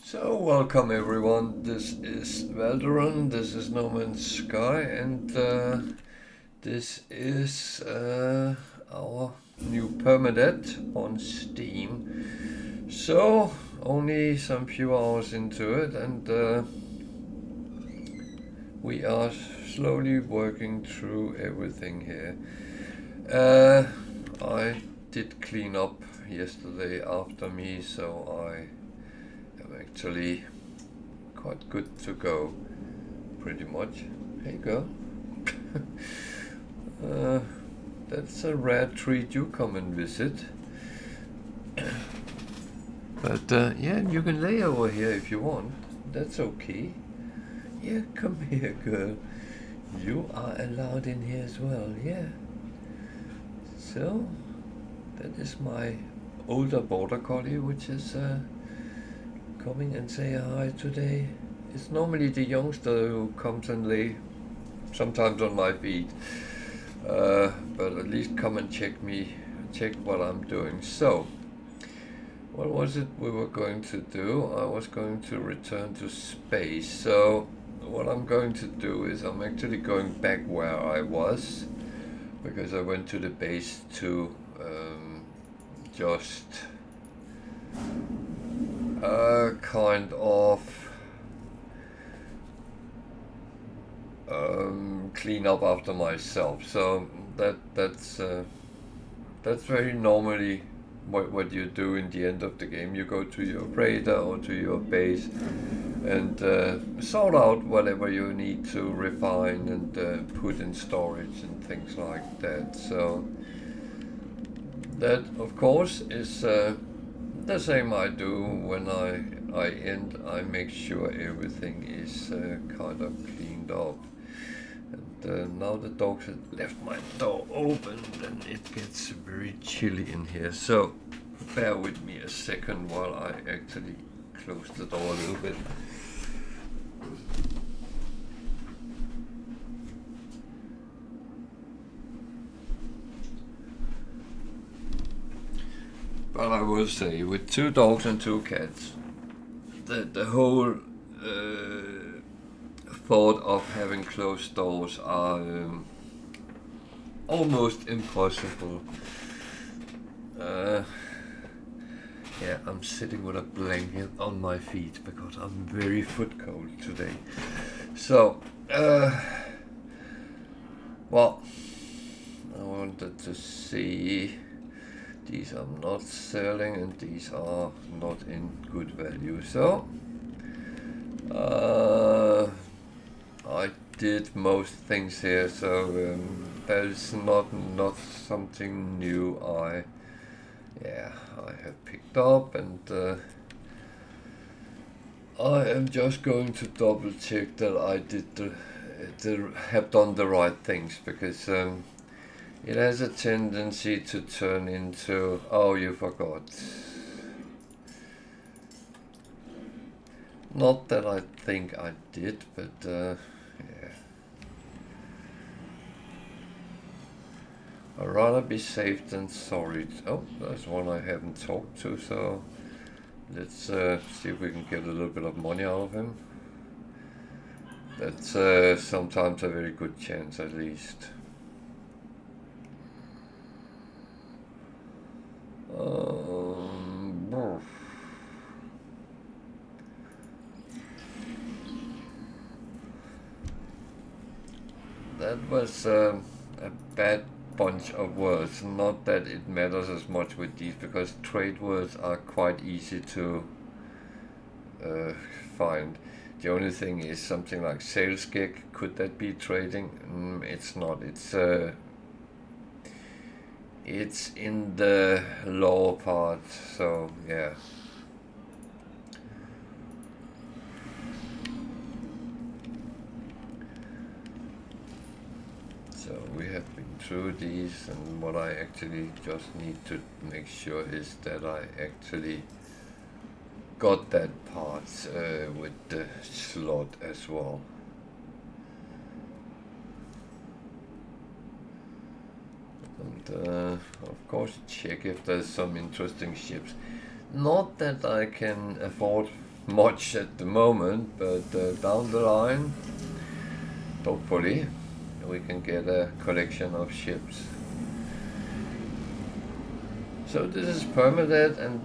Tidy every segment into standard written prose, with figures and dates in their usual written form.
So, welcome everyone. This is Valderon, this is No Man's Sky, and this is our new Permadeath on Steam. So, only some few hours into it, and we are slowly working through everything here. I did clean up yesterday after me, so I am actually quite good to go, pretty much. Hey girl. uh, that's a rare treat, you come and visit. But yeah, you can lay over here if you want. That's okay. Yeah, come here, girl. You are allowed in here as well, yeah. So, that is my older border collie, which is coming and say hi today. It's normally the youngster who comes and lay sometimes on my feet, but at least come and check what I'm doing. So, what was it we were going to do? I was going to return to space. So, what I'm going to do is I'm actually going back where I was, because I went to the base to just kind of clean up after myself. So that's very normally what you do in the end of the game. You go to your raider or to your base and sort out whatever you need to refine and put in storage and things like that. So that, of course, is the same I do when I end. I make sure everything is kind of cleaned up. And now the dogs have left my door open and it gets very chilly in here. So bear with me a second while I actually close the door a little bit. But I will say, with 2 dogs and 2 cats, the whole thought of having closed doors are almost impossible. Yeah, I'm sitting with a blanket on my feet because I'm very foot cold today. So, well, I wanted to see. These I'm not selling and these are not in good value. So, I did most things here, so there's not something new I have picked up, and I am just going to double check that I have done the right things, because it has a tendency to turn into, oh, you forgot. Not that I think I did, but yeah. I'd rather be safe than sorry. Oh, there's one I haven't talked to, so let's see if we can get a little bit of money out of him. That's sometimes a very good chance, at least. That was a bad bunch of words. Not that it matters as much with these, because trade words are quite easy to find. The only thing is something like sales gig. Could that be trading? It's not. It's in the lower part. So yeah. So we have been through these, and what I actually just need to make sure is that I actually got that part with the slot as well. And of course check if there's some interesting ships. Not that I can afford much at the moment, but down the line, hopefully, we can get a collection of ships. So this is Permadeath, and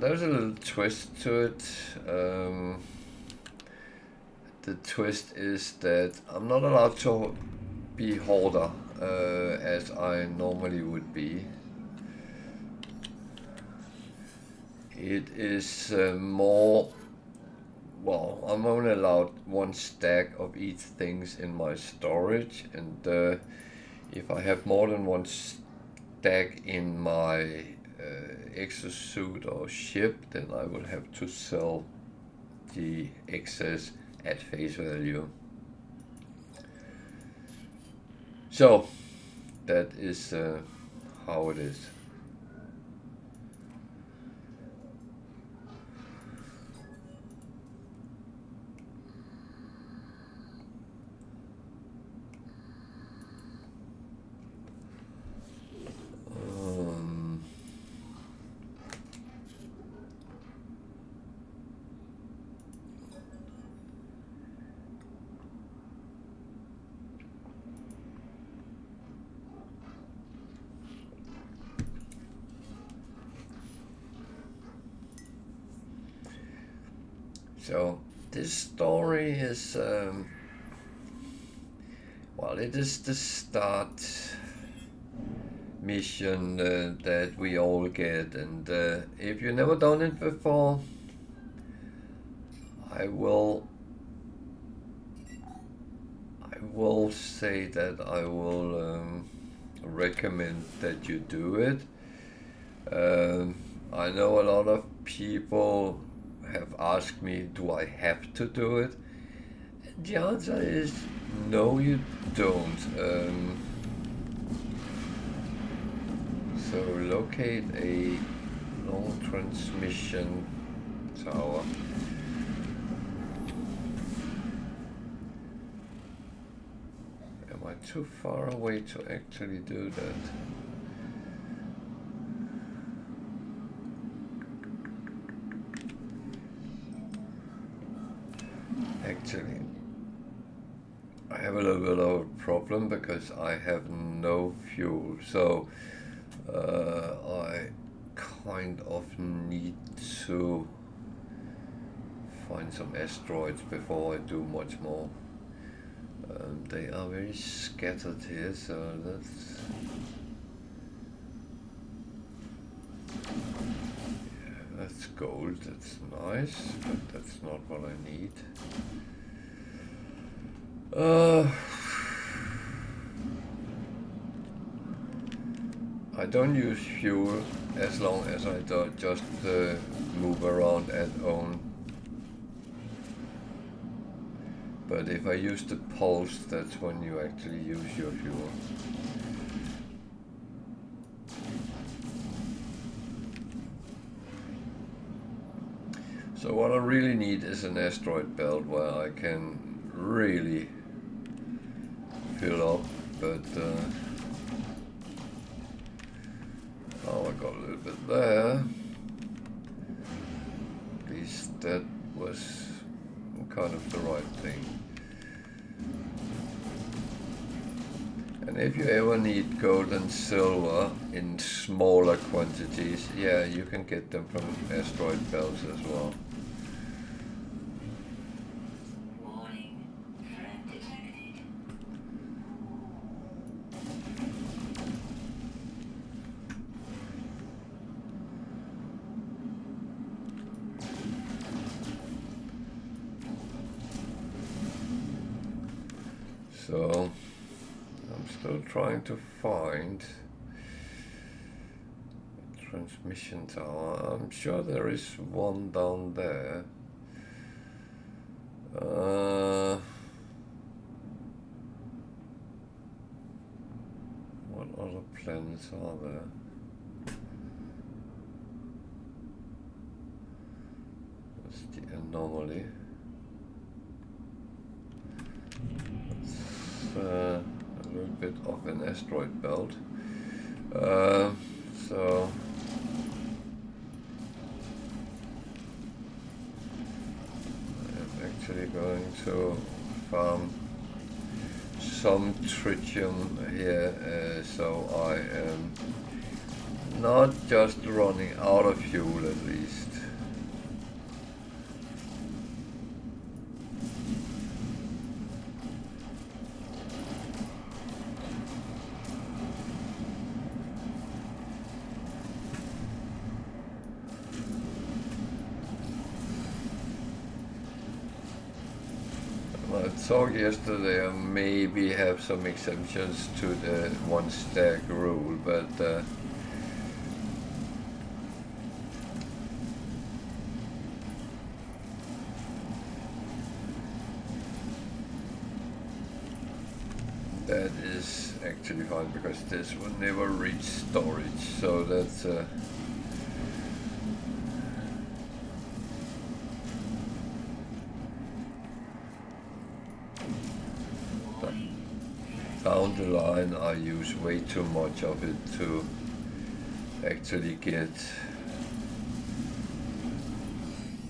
there's a little twist to it. The twist is that I'm not allowed to be hoarder as I normally would be. It is more, well, I'm only allowed one stack of each things in my storage, and if I have more than one stack in my exosuit or ship, then I will have to sell the excess at face value. So that is how it is. So this story is, well, it is the start mission that we all get, and if you've never done it before, I will say that I will recommend that you do it. I know a lot of people have asked me, do I have to do it? The answer is no, you don't. So locate a long transmission tower. Am I too far away to actually do that? Actually, I have a little bit of a problem because I have no fuel, so I kind of need to find some asteroids before I do much more. They are very scattered here, so that's gold, that's nice, but that's not what I need. I don't use fuel as long as I just move around at own. But if I use the pulse, that's when you actually use your fuel. So what I really need is an asteroid belt where I can really fill up, but oh, I got a little bit there. At least that was kind of the right thing. And if you ever need gold and silver in smaller quantities, yeah, you can get them from asteroid belts as well. So I'm still trying to find a transmission tower. I'm sure there is one down there. What other planets are there? That's the anomaly. A little bit of an asteroid belt. So actually going to farm some tritium here, so I am not just running out of fuel at least. I talked yesterday, I maybe have some exemptions to the one stack rule, but that is actually fine because this will never reach storage, so that's down the line. I use way too much of it to actually get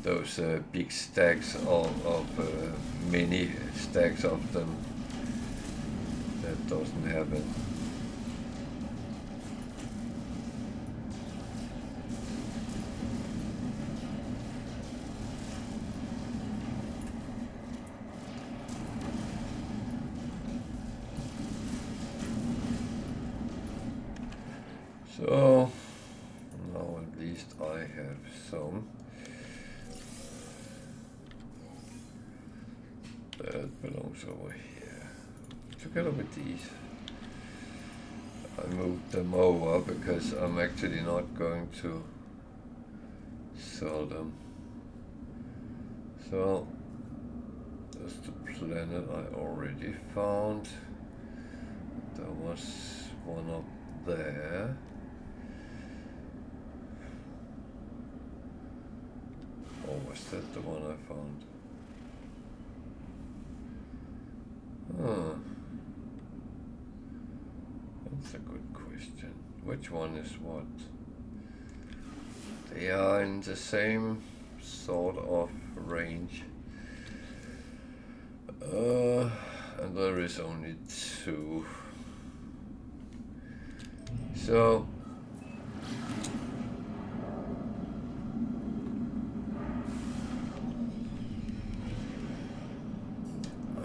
those big stacks of mini stacks of them. That doesn't happen. So now at least I have some. That belongs over here. Together with these. I moved them over because I'm actually not going to sell them. So that's the planet I already found. There was one up there. Or was that the one I found? Huh. That's a good question. Which one is what? They are in the same sort of range. And there is only two. So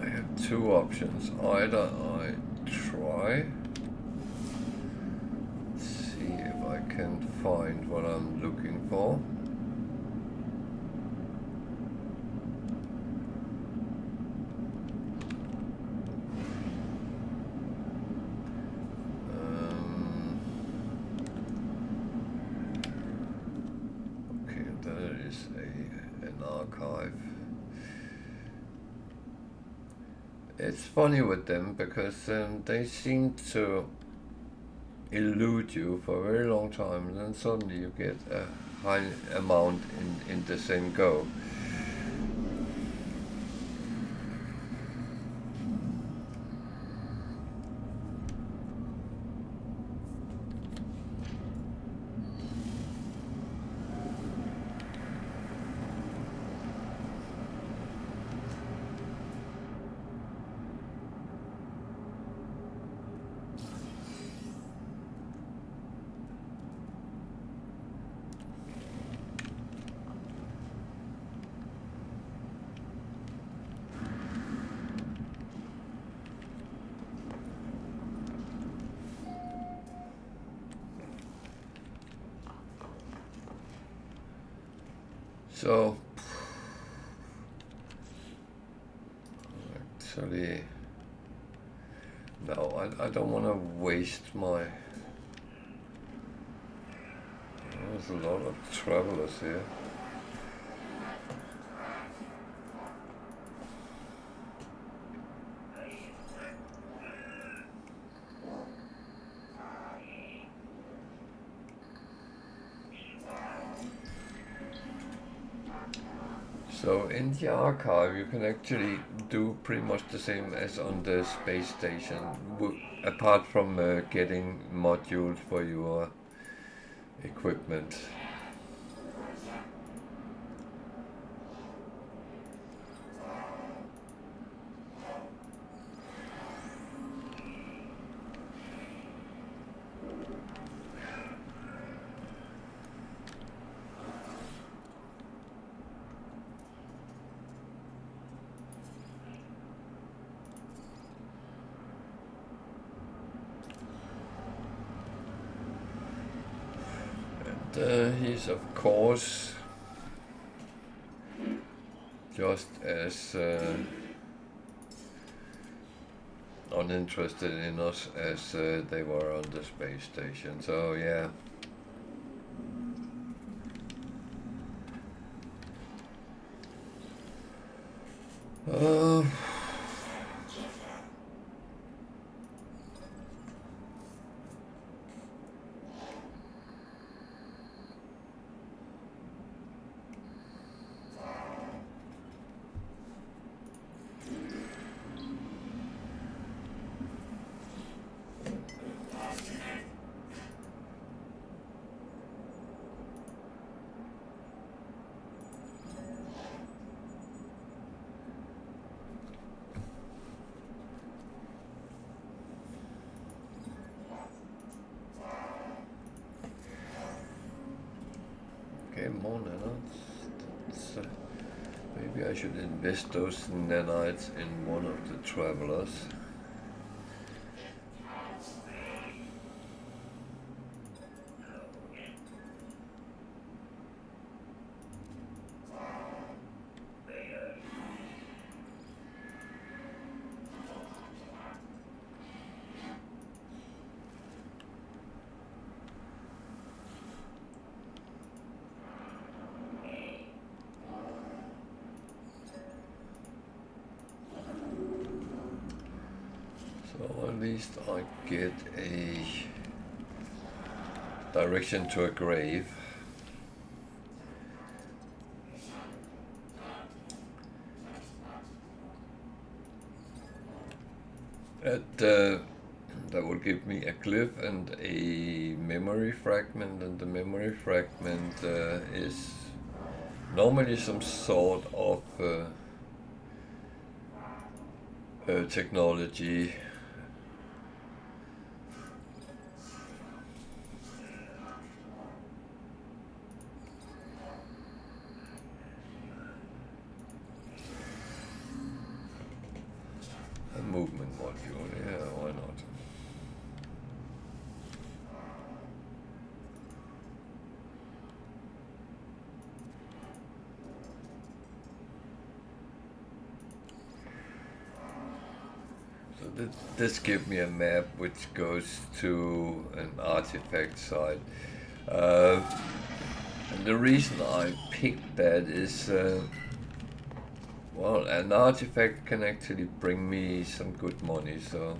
I have two options. Either I try, see if I can find what I'm looking for. It's funny with them because they seem to elude you for a very long time, and then suddenly you get a high amount in the same go. So, actually, no, I don't want to waste my... There's a lot of travelers here. So in the archive you can actually do pretty much the same as on the space station, apart from getting modules for your equipment. he's of course just as uninterested in us as they were on the space station. So yeah. Okay, more nanites. Maybe I should invest those nanites in one of the travelers. So at least I get a direction to a grave. That will give me a glyph and a memory fragment, and the memory fragment is normally some sort of technology. A movement module, yeah, why not? So this gives me a map which goes to an artifact site. And the reason I picked that is, well, an artifact can actually bring me some good money, so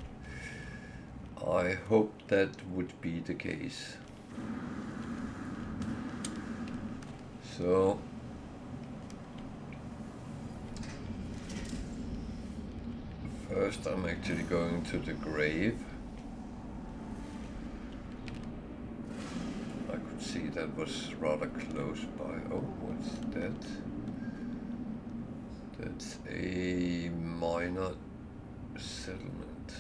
I hope that would be the case. So first I'm actually going to the grave. I could see that was rather close by. Oh, what's that? That's a minor settlement.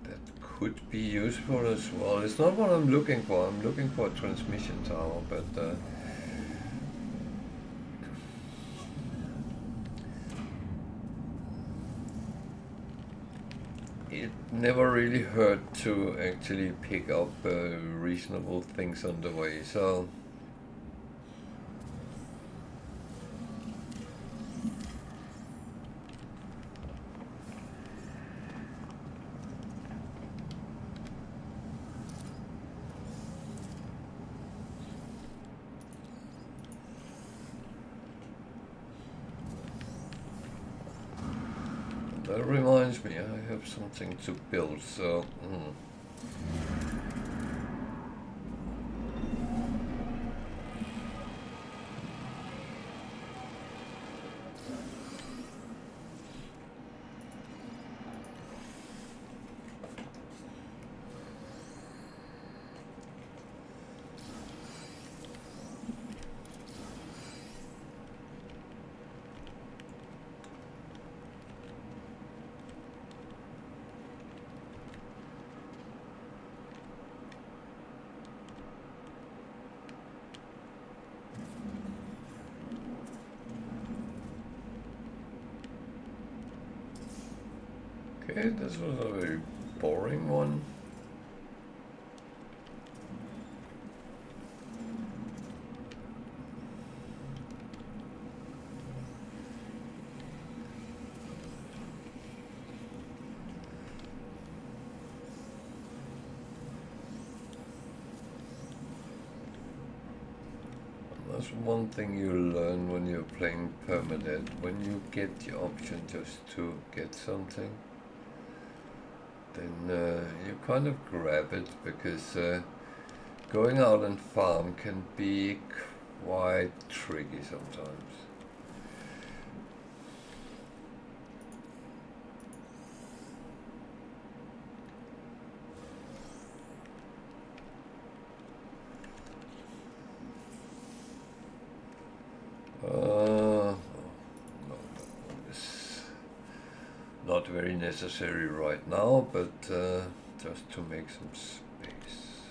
That could be useful as well. It's not what I'm looking for. I'm looking for a transmission tower, but it never really hurt to actually pick up reasonable things on the way. So that reminds me, I have something to build, so okay, this was a very boring one. That's one thing you learn when you're playing Permadeath. When you get the option just to get something, then you kind of grab it, because going out and farm can be quite tricky sometimes. No, it's not very necessary right now, but just to make some space.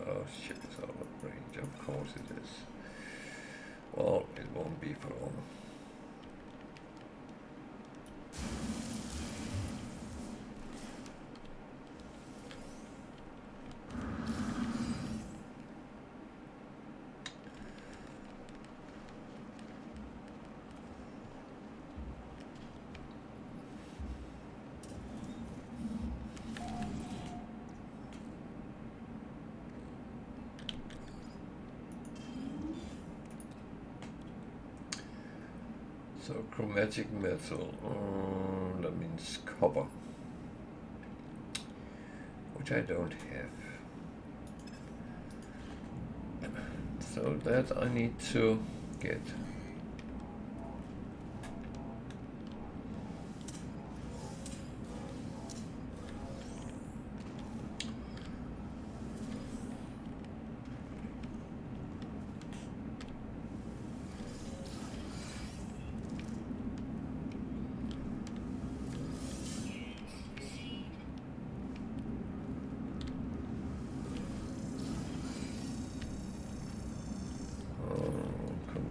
Oh, ship is out of range. Of course it is. Well, it won't be for long. So chromatic metal, that means copper, which I don't have. So that I need to get.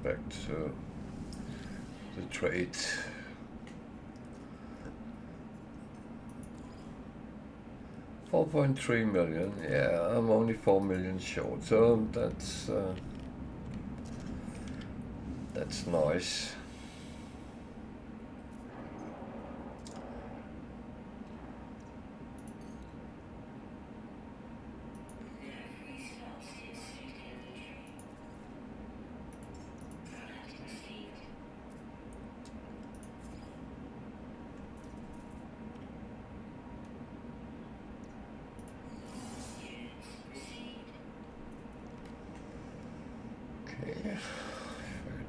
Back to the trade. $4.3 million. Yeah, I'm only 4 million short, so that's nice.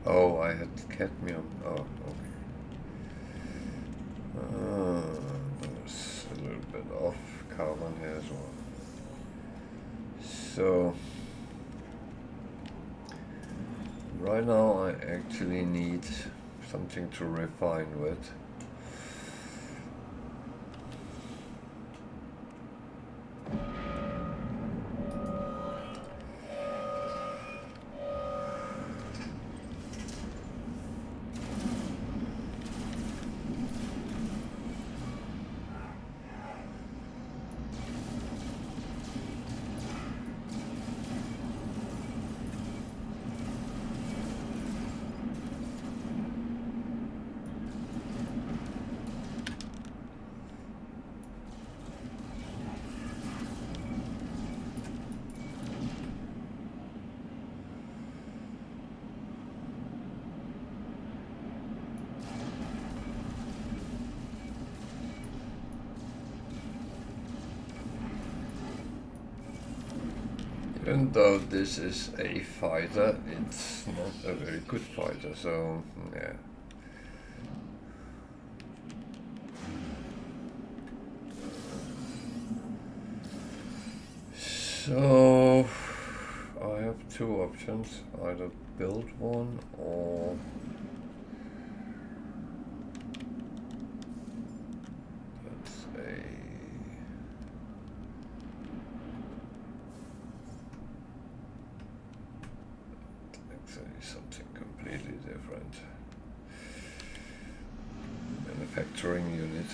Oh, I had cadmium. Oh, okay. There's a little bit of carbon here as well. So, right now I actually need something to refine with. Even though this is a fighter, it's not a very good fighter, so yeah. So I have two options, either build one or something completely different. Manufacturing unit.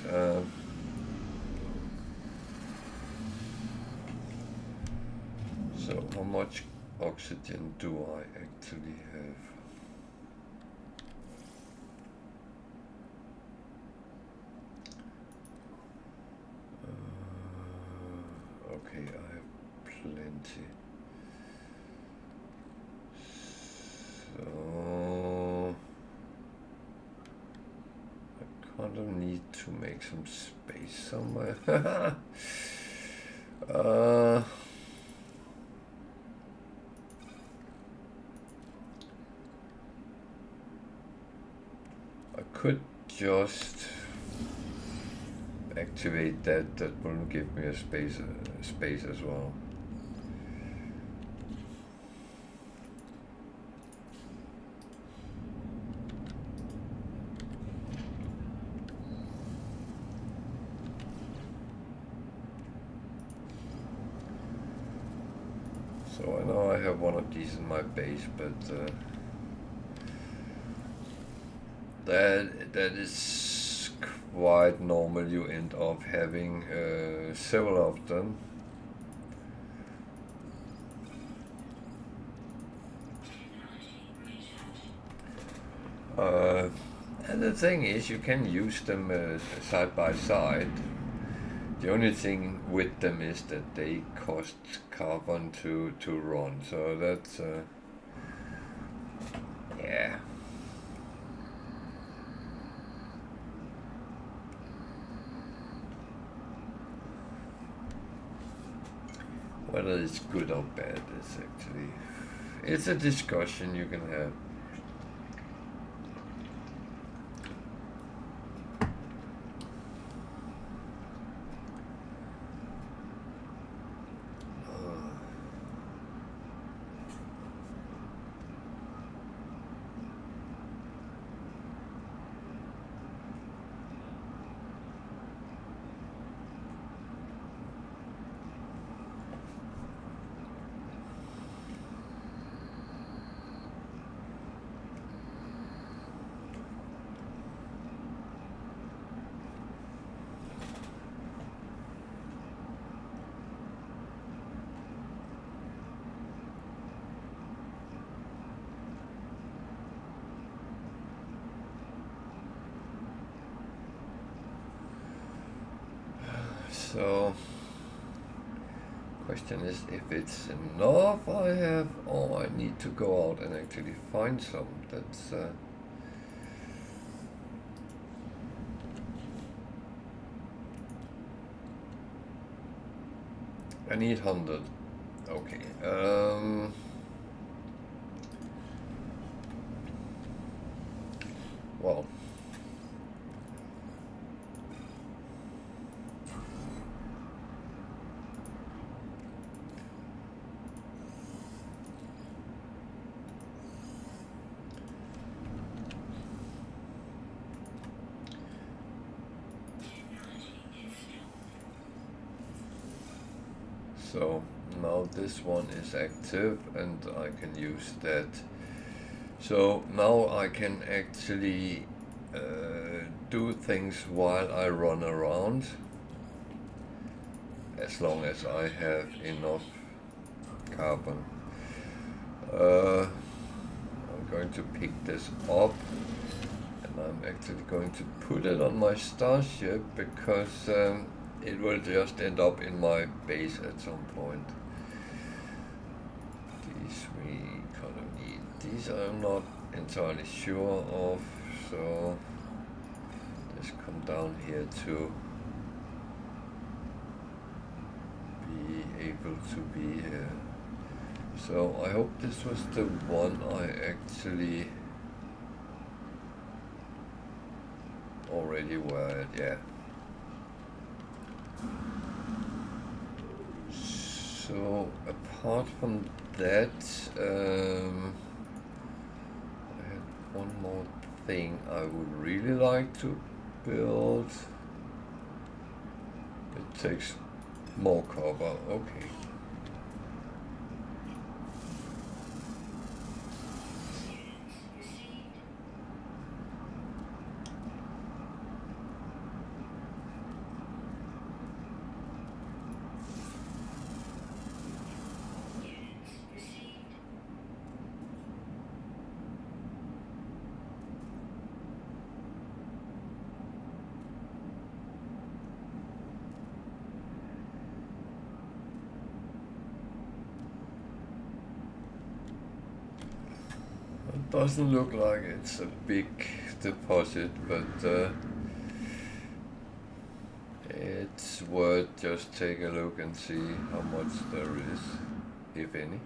So how much oxygen do I actually have? Okay, I have plenty. I don't need to make some space somewhere. I could just activate that. That will give me a space as well. So I know I have one of these in my base, but that is quite normal. You end up having several of them. And the thing is, you can use them side by side. The only thing with them is that they cost carbon to run, so that's yeah. Whether it's good or bad is actually, it's a discussion you can have. So, question is if it's enough I have, or I need to go out and actually find some. That's I need 100. Okay. Well. So now this one is active and I can use that. So now I can actually do things while I run around, as long as I have enough carbon. I'm going to pick this up and I'm actually going to put it on my starship because it will just end up in my base at some point. These we kind of need. These I'm not entirely sure of, so just come down here to be able to be here. So I hope this was the one I actually already were at, yeah. So apart from that, I had one more thing I would really like to build. It takes more copper, okay. Doesn't look like it's a big deposit, but It's worth just take a look and see how much there is, if any.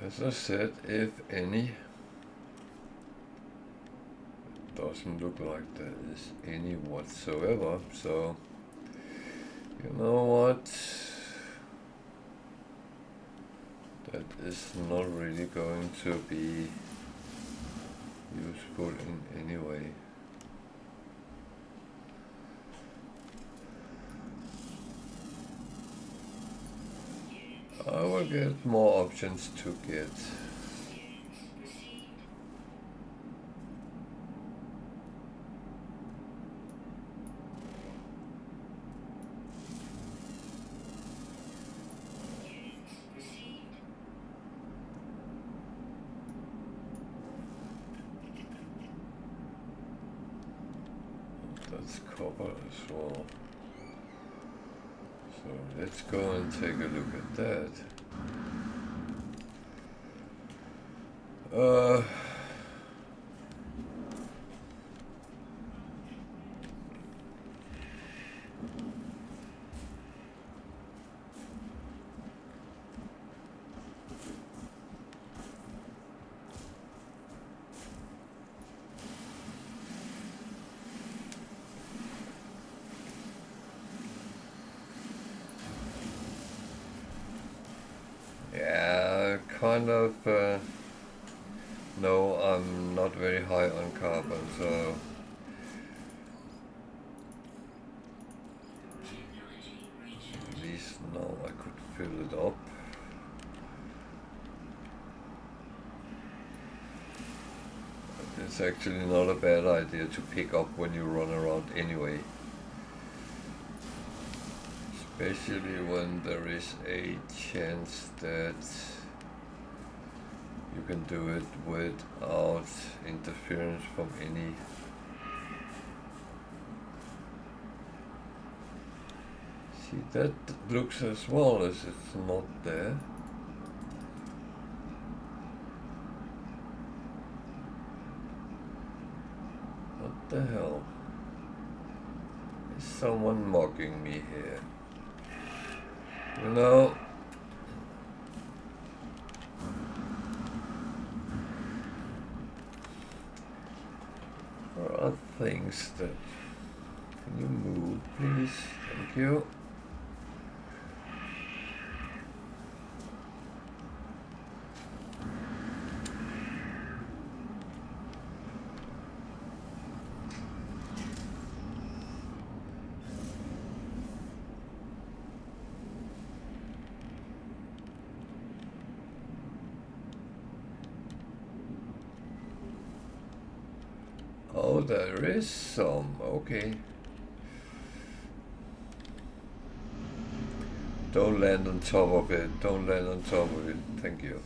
As I said, if any, it doesn't look like there is any whatsoever, so you know what, that is not really going to be useful in any way. I will get more options to get. That's copper as well. So let's go and take a look at that. Yeah, kind of. No, I'm not very high on carbon, so at least now I could fill it up. It's actually not a bad idea to pick up when you run around anyway. Especially when there is a chance that you can do it without interference from any. See, that looks as well as it's not there. What the hell? Is someone mocking me here? You know, there are things that... Can you move, please? Thank you. Oh, there is some. Okay. Don't land on top of it. Don't land on top of it. Thank you.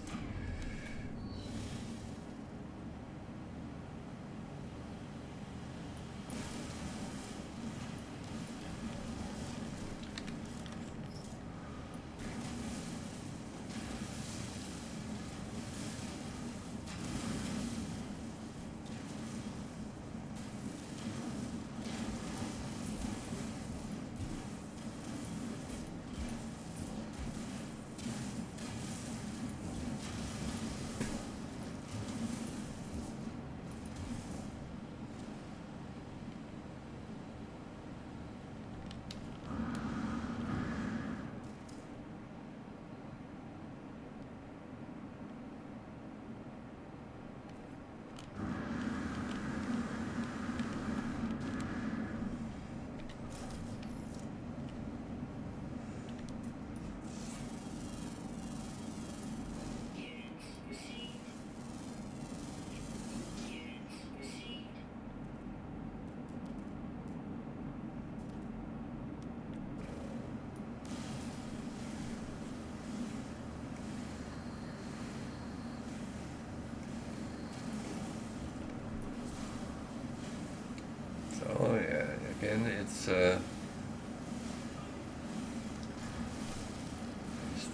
again, it's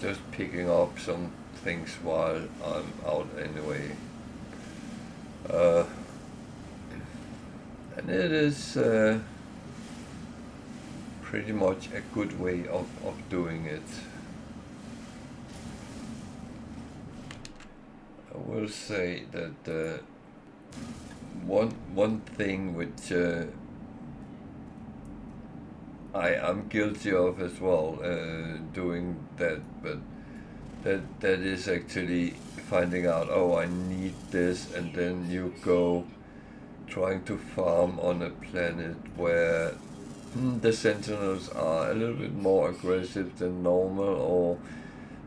just picking up some things while I'm out anyway. And it is pretty much a good way of doing it. I will say that one thing which I am guilty of as well, doing that, but that is actually finding out, oh, I need this, and then you go trying to farm on a planet where the sentinels are a little bit more aggressive than normal or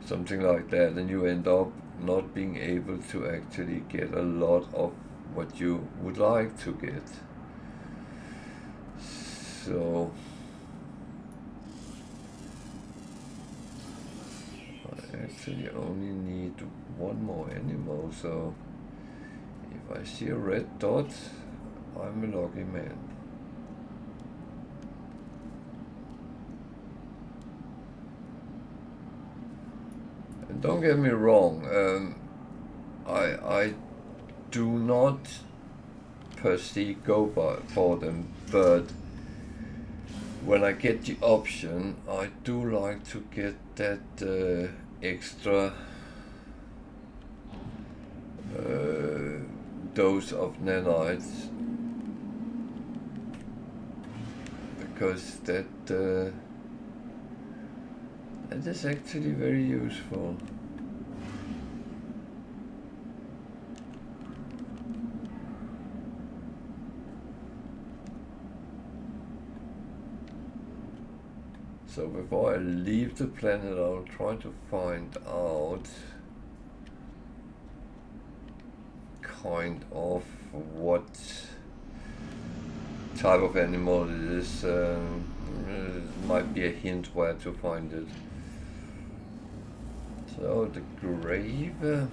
something like that, and you end up not being able to actually get a lot of what you would like to get. So I actually only need one more animal, so if I see a red dot, I'm a lucky man. And don't get me wrong, I do not per se go for them, but when I get the option, I do like to get that extra dose of nanites, because that is actually very useful. So before I leave the planet, I'll try to find out kind of what type of animal it is. It might be a hint where to find it. So the grave.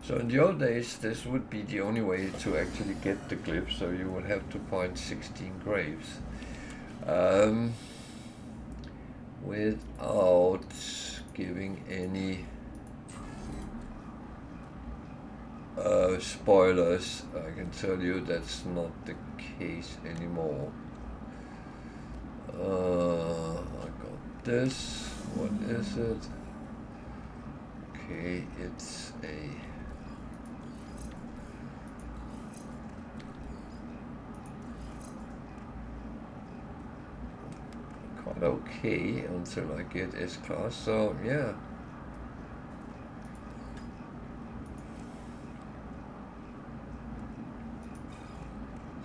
So in the old days, this would be the only way to actually get the glyph, so you would have to find 16 graves. Without giving any spoilers, I can tell you that's not the case anymore. I got this. What is it? Okay, it's a quite okay until I get S-class, so yeah.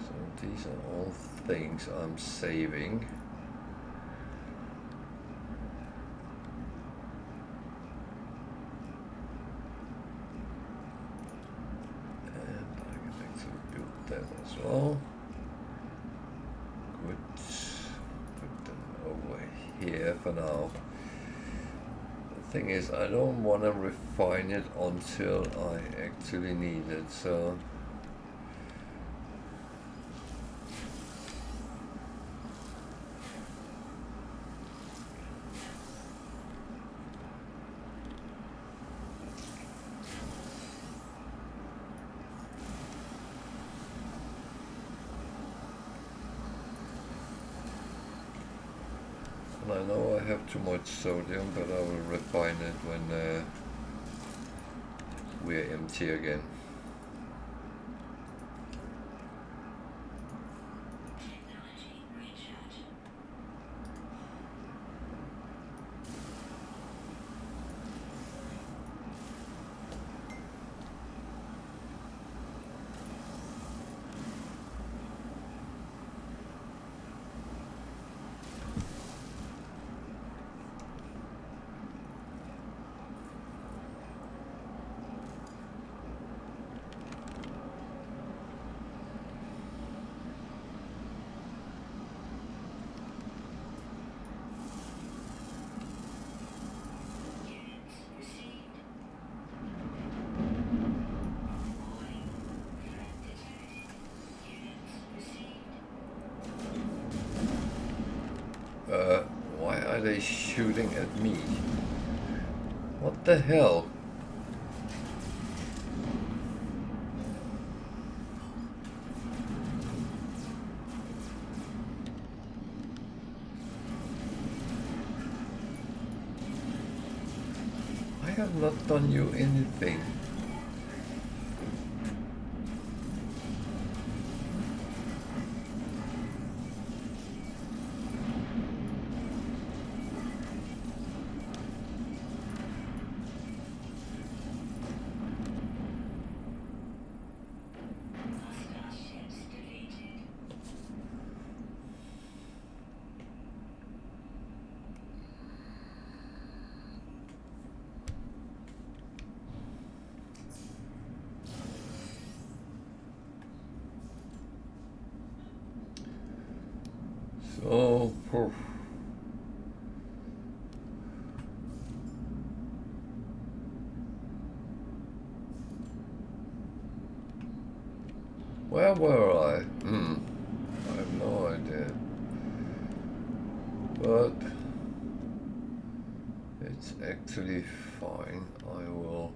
So these are all things I'm saving. As well. Good. Put them over here for now. The thing is, I don't want to refine it until I actually need it, so I know I have too much sodium, but I will refine it when we're empty again. they shooting at me? What the hell? I have not done you anything. So, where were I? I have no idea. But it's actually fine. I will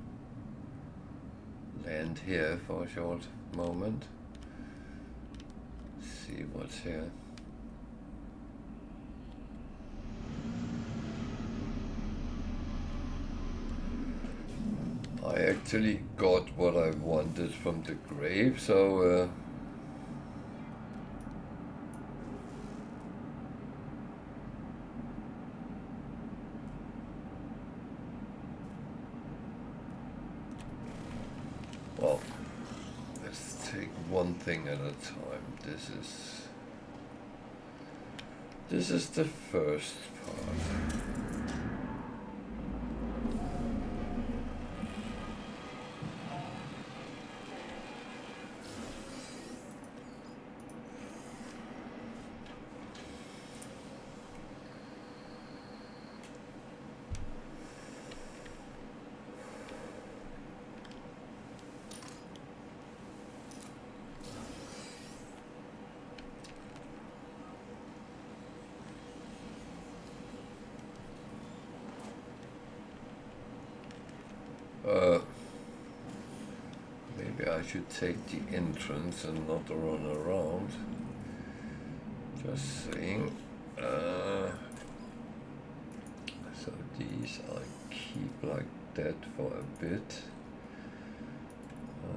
land here for a short moment. See what's here. I actually got what I wanted from the grave, so well, let's take one thing at a time. This is the first part. Maybe I should take the entrance and not run around. Just saying. So these I keep like that for a bit.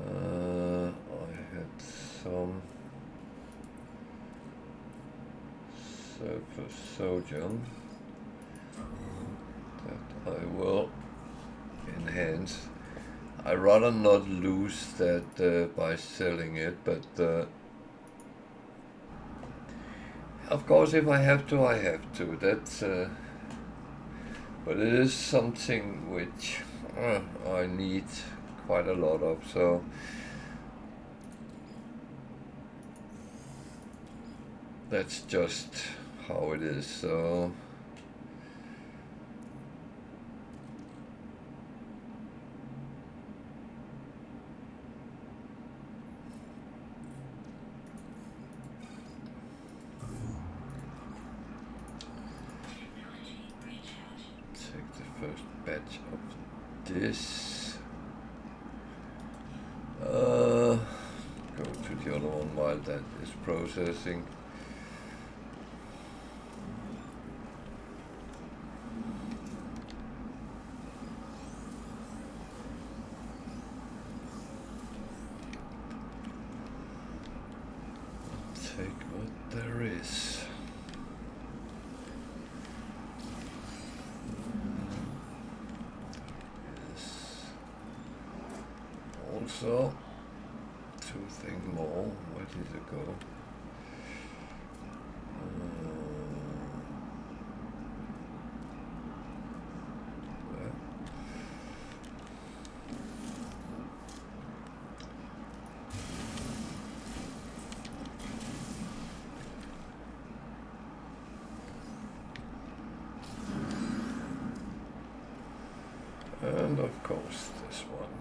I had some surplus sodium that I will enhance. I'd rather not lose that by selling it, but of course if I have to, I have to. That's but it is something which I need quite a lot of, so that's just how it is. So batch of this. Go to the other one while that is processing. Take what there is. Also, two things more. Where did it go? And of course this one.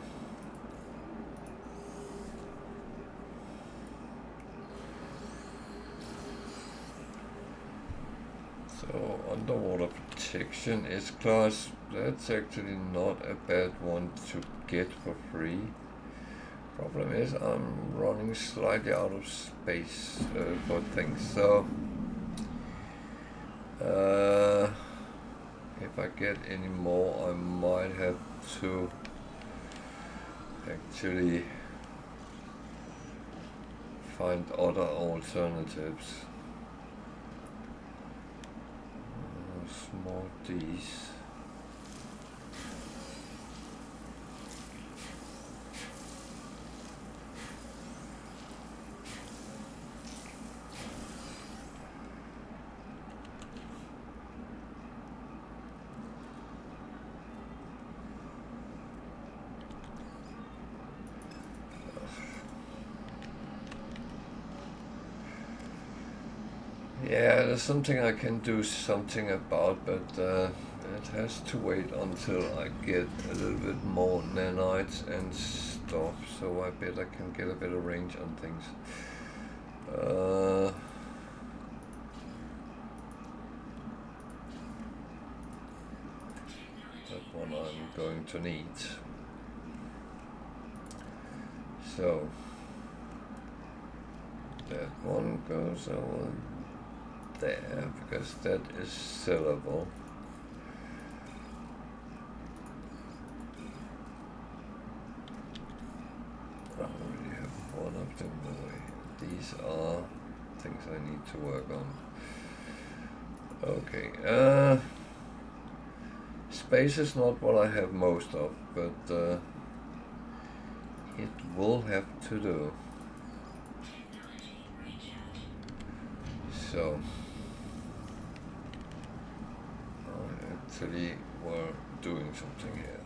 So So underwater protection S-class, that's actually not a bad one to get for free. Problem is I'm running slightly out of space for things, so if I get any more I might have to actually find other alternatives. Small D's. Yeah, there's something I can do something about, but it has to wait until I get a little bit more nanites and stuff, so I bet I can get a better range on things. That one I'm going to need. So that one goes over there because that is sellable. I already have one of them away. These are things I need to work on. Okay, space is not what I have most of, but it will have to do. So actually we're doing something here.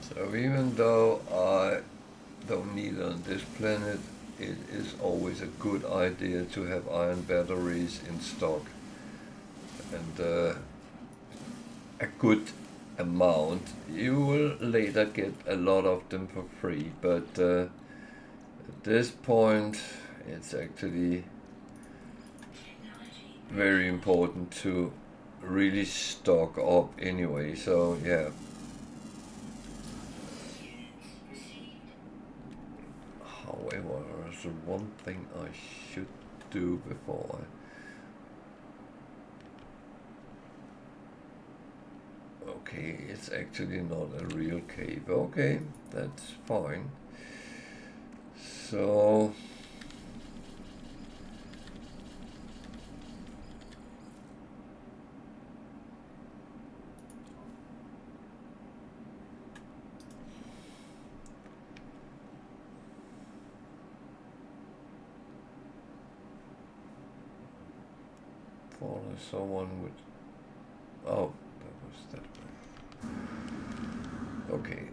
So even though I don't need on this planet, it is always a good idea to have iron batteries in stock, and a good amount. You will later get a lot of them for free, but at this point it's actually very important to really stock up anyway, so yeah. However, there's one thing I should do before I... Okay, it's actually not a real cave. Okay, that's fine. So... follow someone with... Oh, that was that way. Okay,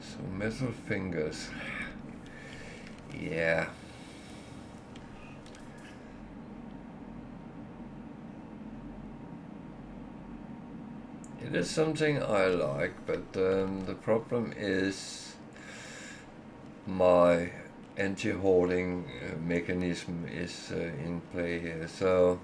so metal fingers. Yeah. It is something I like, but the problem is my anti-hoarding mechanism is in play here, so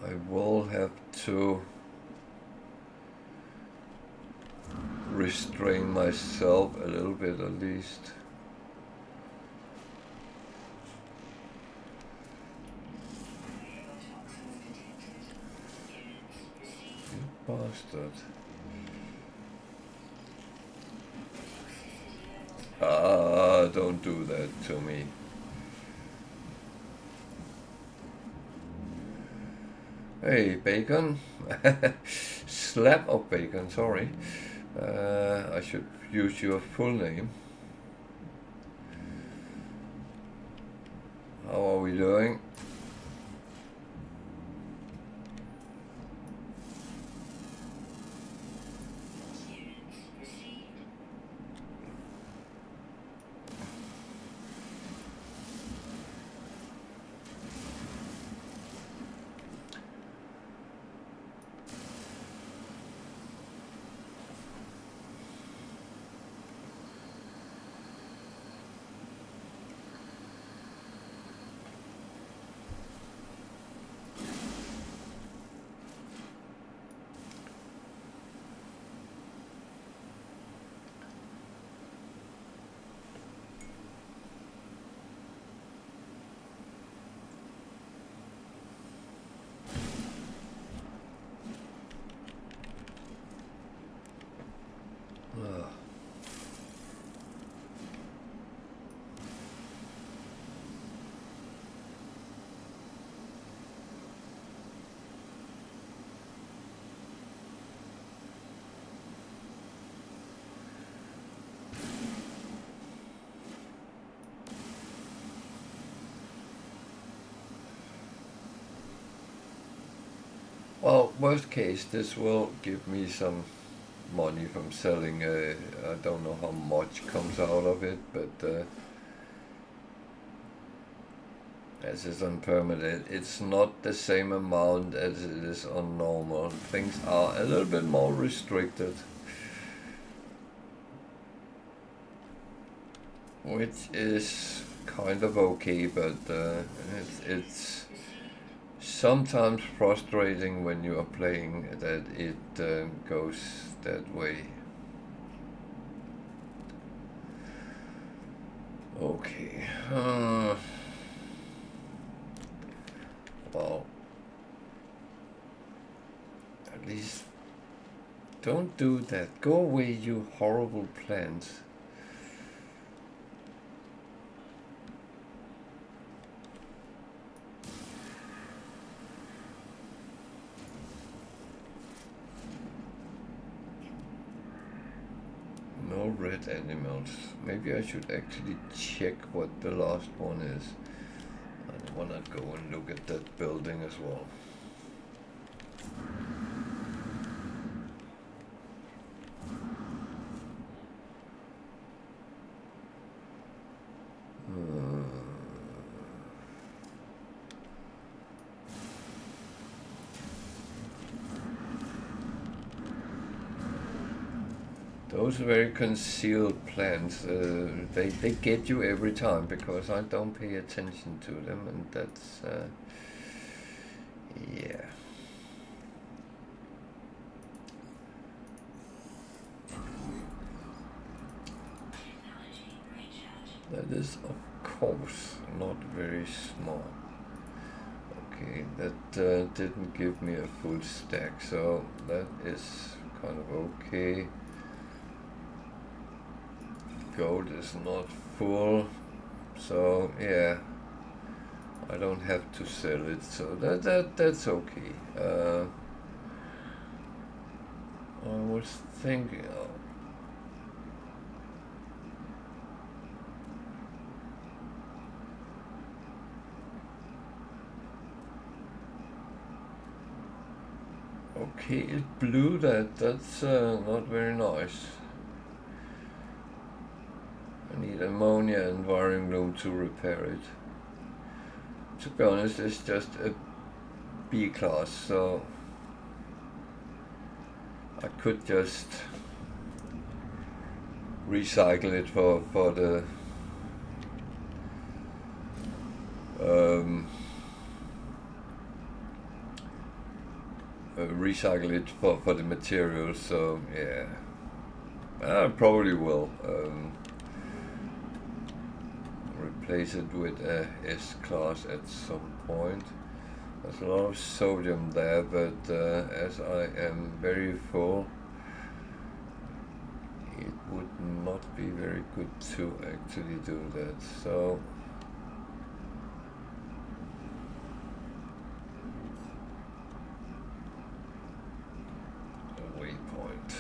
I will have to restrain myself a little bit at least. You bastard. don't do that to me. Hey, bacon. Slab of bacon, sorry. I should use your full name. How are we doing? Well, worst case, this will give me some money from selling. I don't know how much comes out of it, but as is on Permadeath, it's not the same amount as it is on normal. Things are a little bit more restricted, which is kind of okay, but it's sometimes frustrating when you are playing that it goes that way. Okay. Well, at least don't do that. Go away, you horrible plants. No red animals. Maybe I should actually check what the last one is. I wanna go and look at that building as well. Those very concealed plants, they get you every time because I don't pay attention to them, and that's, yeah. That is, of course, not very smart. Okay, that didn't give me a full stack, so that is kind of okay. Gold is not full, so yeah, I don't have to sell it, so that's okay. I was thinking, okay, it blew that. That's not very nice. I need ammonia and wiring loom to repair it. To be honest, it's just a B class, so I could just recycle it for the recycle it for the materials. So yeah, I probably will replace it with a S class at some point. There's a lot of sodium there, but as I am very full, it would not be very good to actually do that. So a waypoint.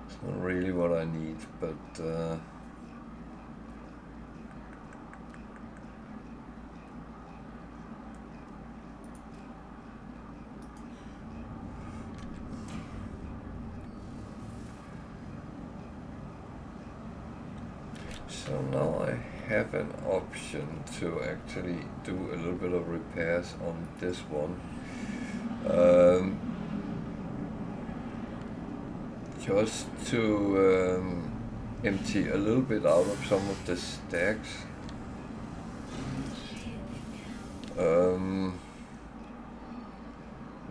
It's not really what I need, but so now I have an option to actually do a little bit of repairs on this one. Just to empty a little bit out of some of the stacks.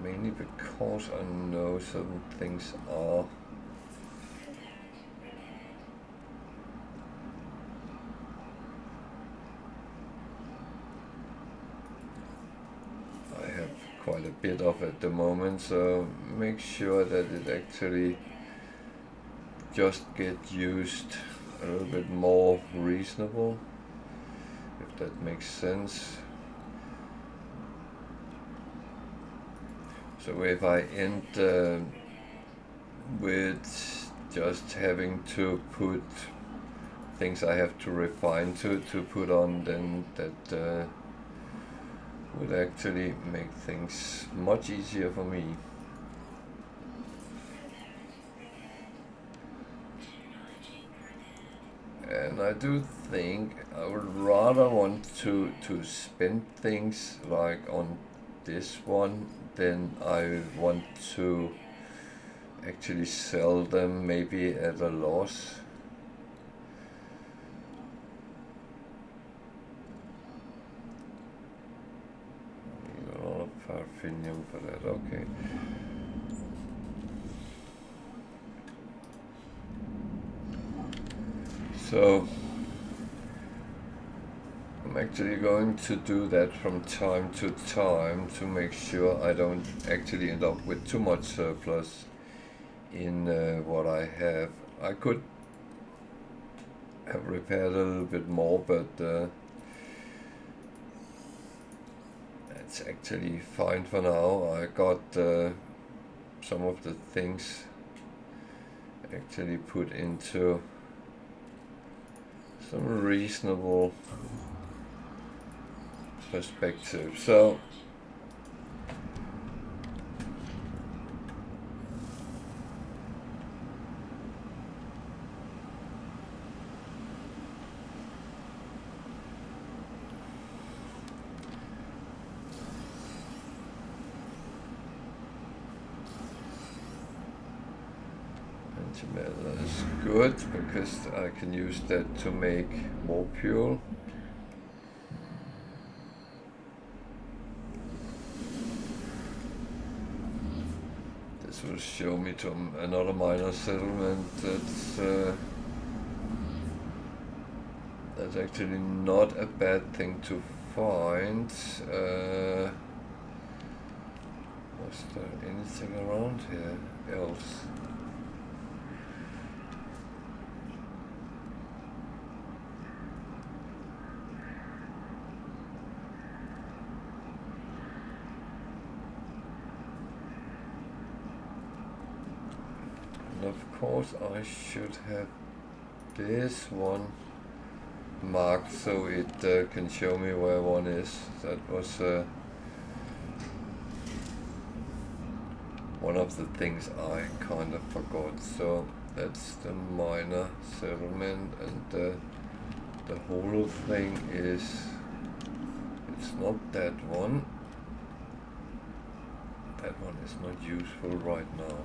Mainly because I know certain things are quite a bit of at the moment, so make sure that it actually just get used a little bit more reasonable, if that makes sense. So if I end with just having to put things I have to refine to put on, then that would actually make things much easier for me. And I do think I would rather want to spend things like on this one than I want to actually sell them maybe at a loss. Parfinium for that, okay. So I'm actually going to do that from time to time to make sure I don't actually end up with too much surplus in what I have. I could have repaired a little bit more, but it's actually fine for now. I got some of the things actually put into some reasonable perspective. So antimatter is good because I can use that to make more fuel. This will show me to another minor settlement that's actually not a bad thing to find. Was there anything around here else? And of course I should have this one marked so it can show me where one is. That was one of the things I kind of forgot. So that's the minor settlement, and the whole thing is, it's not that one. That one is not useful right now.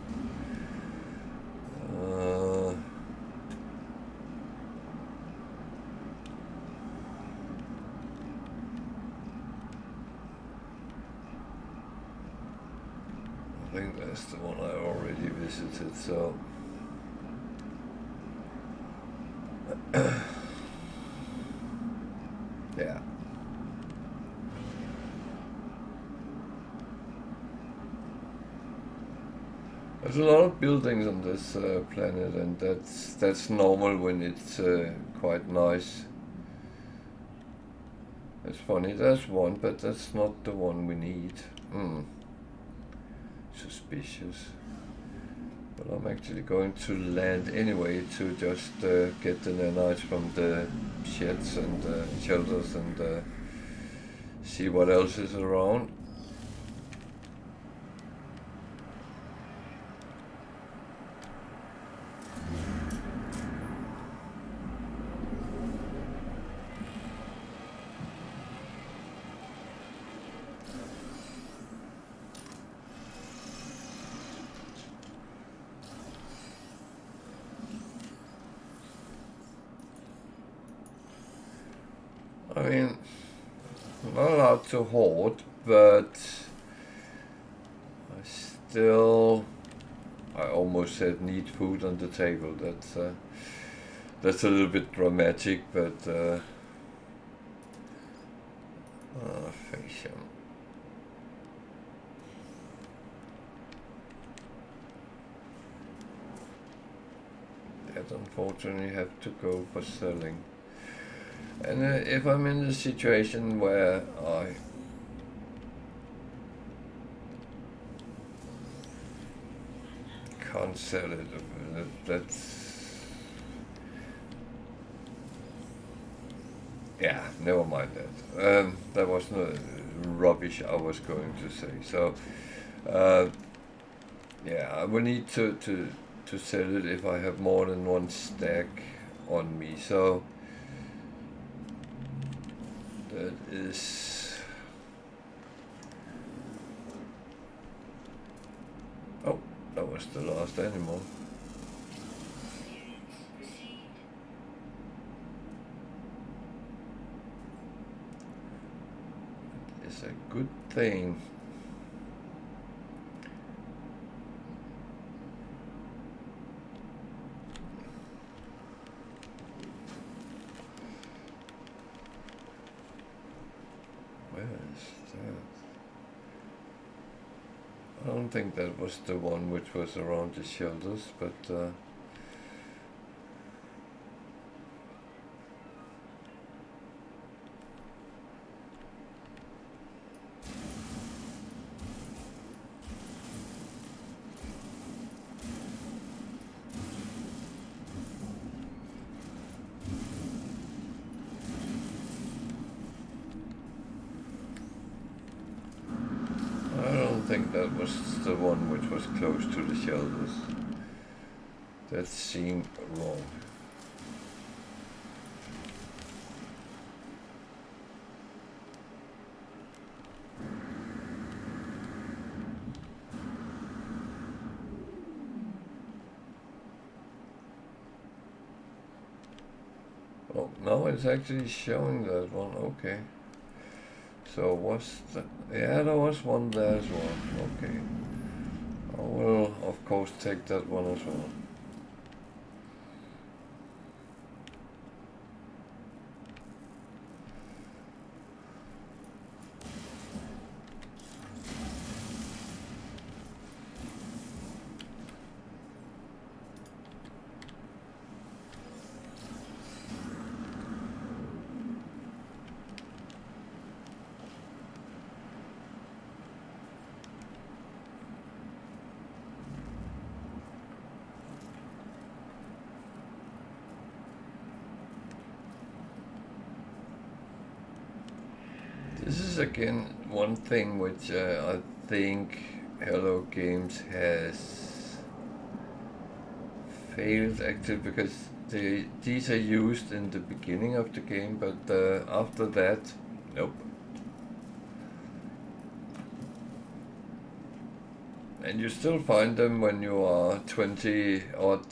I think that's the one I already visited, so yeah. There's a lot of buildings on this planet, and that's normal when it's quite nice. It's funny, there's one, but that's not the one we need. Suspicious. But I'm actually going to land anyway to just get the nanites from the sheds and shelters and see what else is around. I mean, I'm not allowed to hoard, but I almost said need food on the table. That's a little bit dramatic, but fashion. That unfortunately have to go for selling. And if I'm in the situation where I can't sell it, yeah, never mind that. That was no rubbish I was going to say. So, yeah, I will need to sell it if I have more than one stack on me. So that is. Oh, that was the last animal. It's a good thing. Where is that? I don't think that was the one which was around the shelters, but that was the one which was close to the shelters. That seemed wrong. Oh, now it's actually showing that one, okay. So what's that? Yeah, there was one there as well. Okay. I will, of course, take that one as well. This is again one thing which I think Hello Games has failed actually, because these are used in the beginning of the game, but after that, nope. And you still find them when you are 20 odd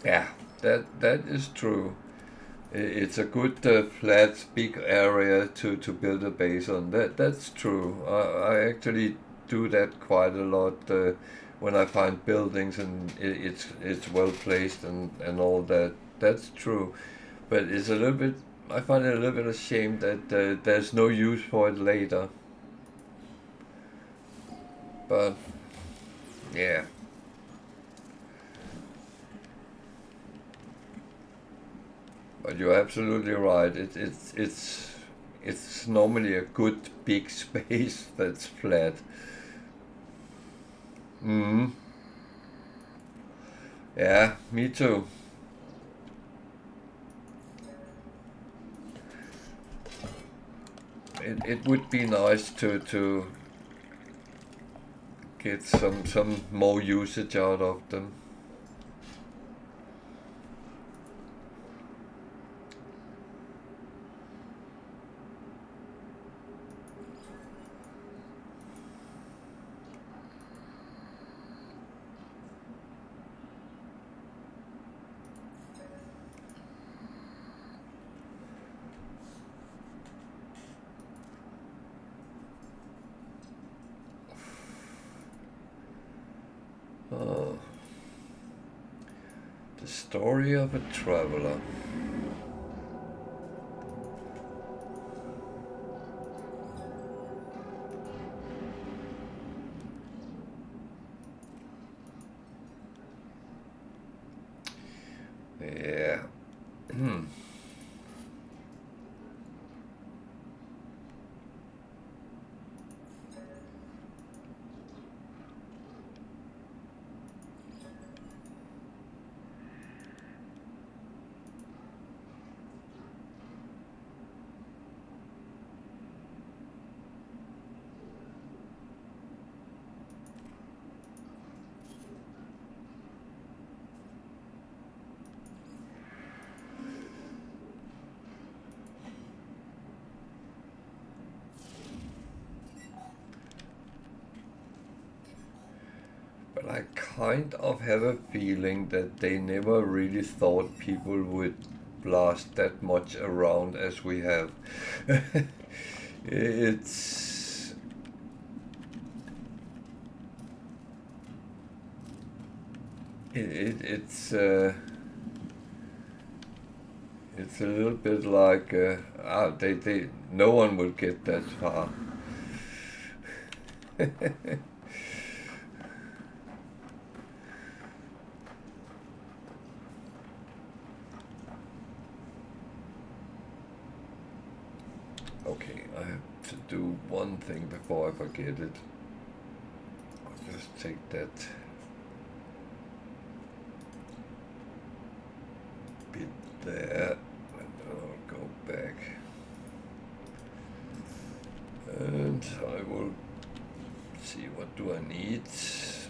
yeah, that is true. It's a good flat, big area to build a base on. That's true. I actually do that quite a lot when I find buildings and it's well placed and all that. That's true. But it's a little bit, I find it a little bit a shame that there's no use for it later. But yeah. But you're absolutely right. It's normally a good big space that's flat. Mm. Yeah, me too. It would be nice to get some more usage out of them. Oh, the story of a traveler. Yeah. But I kind of have a feeling that they never really thought people would blast that much around as we have. it's it's it's a little bit like they no one will get that far. Okay, I have to do one thing before I forget it. I'll just take that bit there and I'll go back. And I will see, what do I need?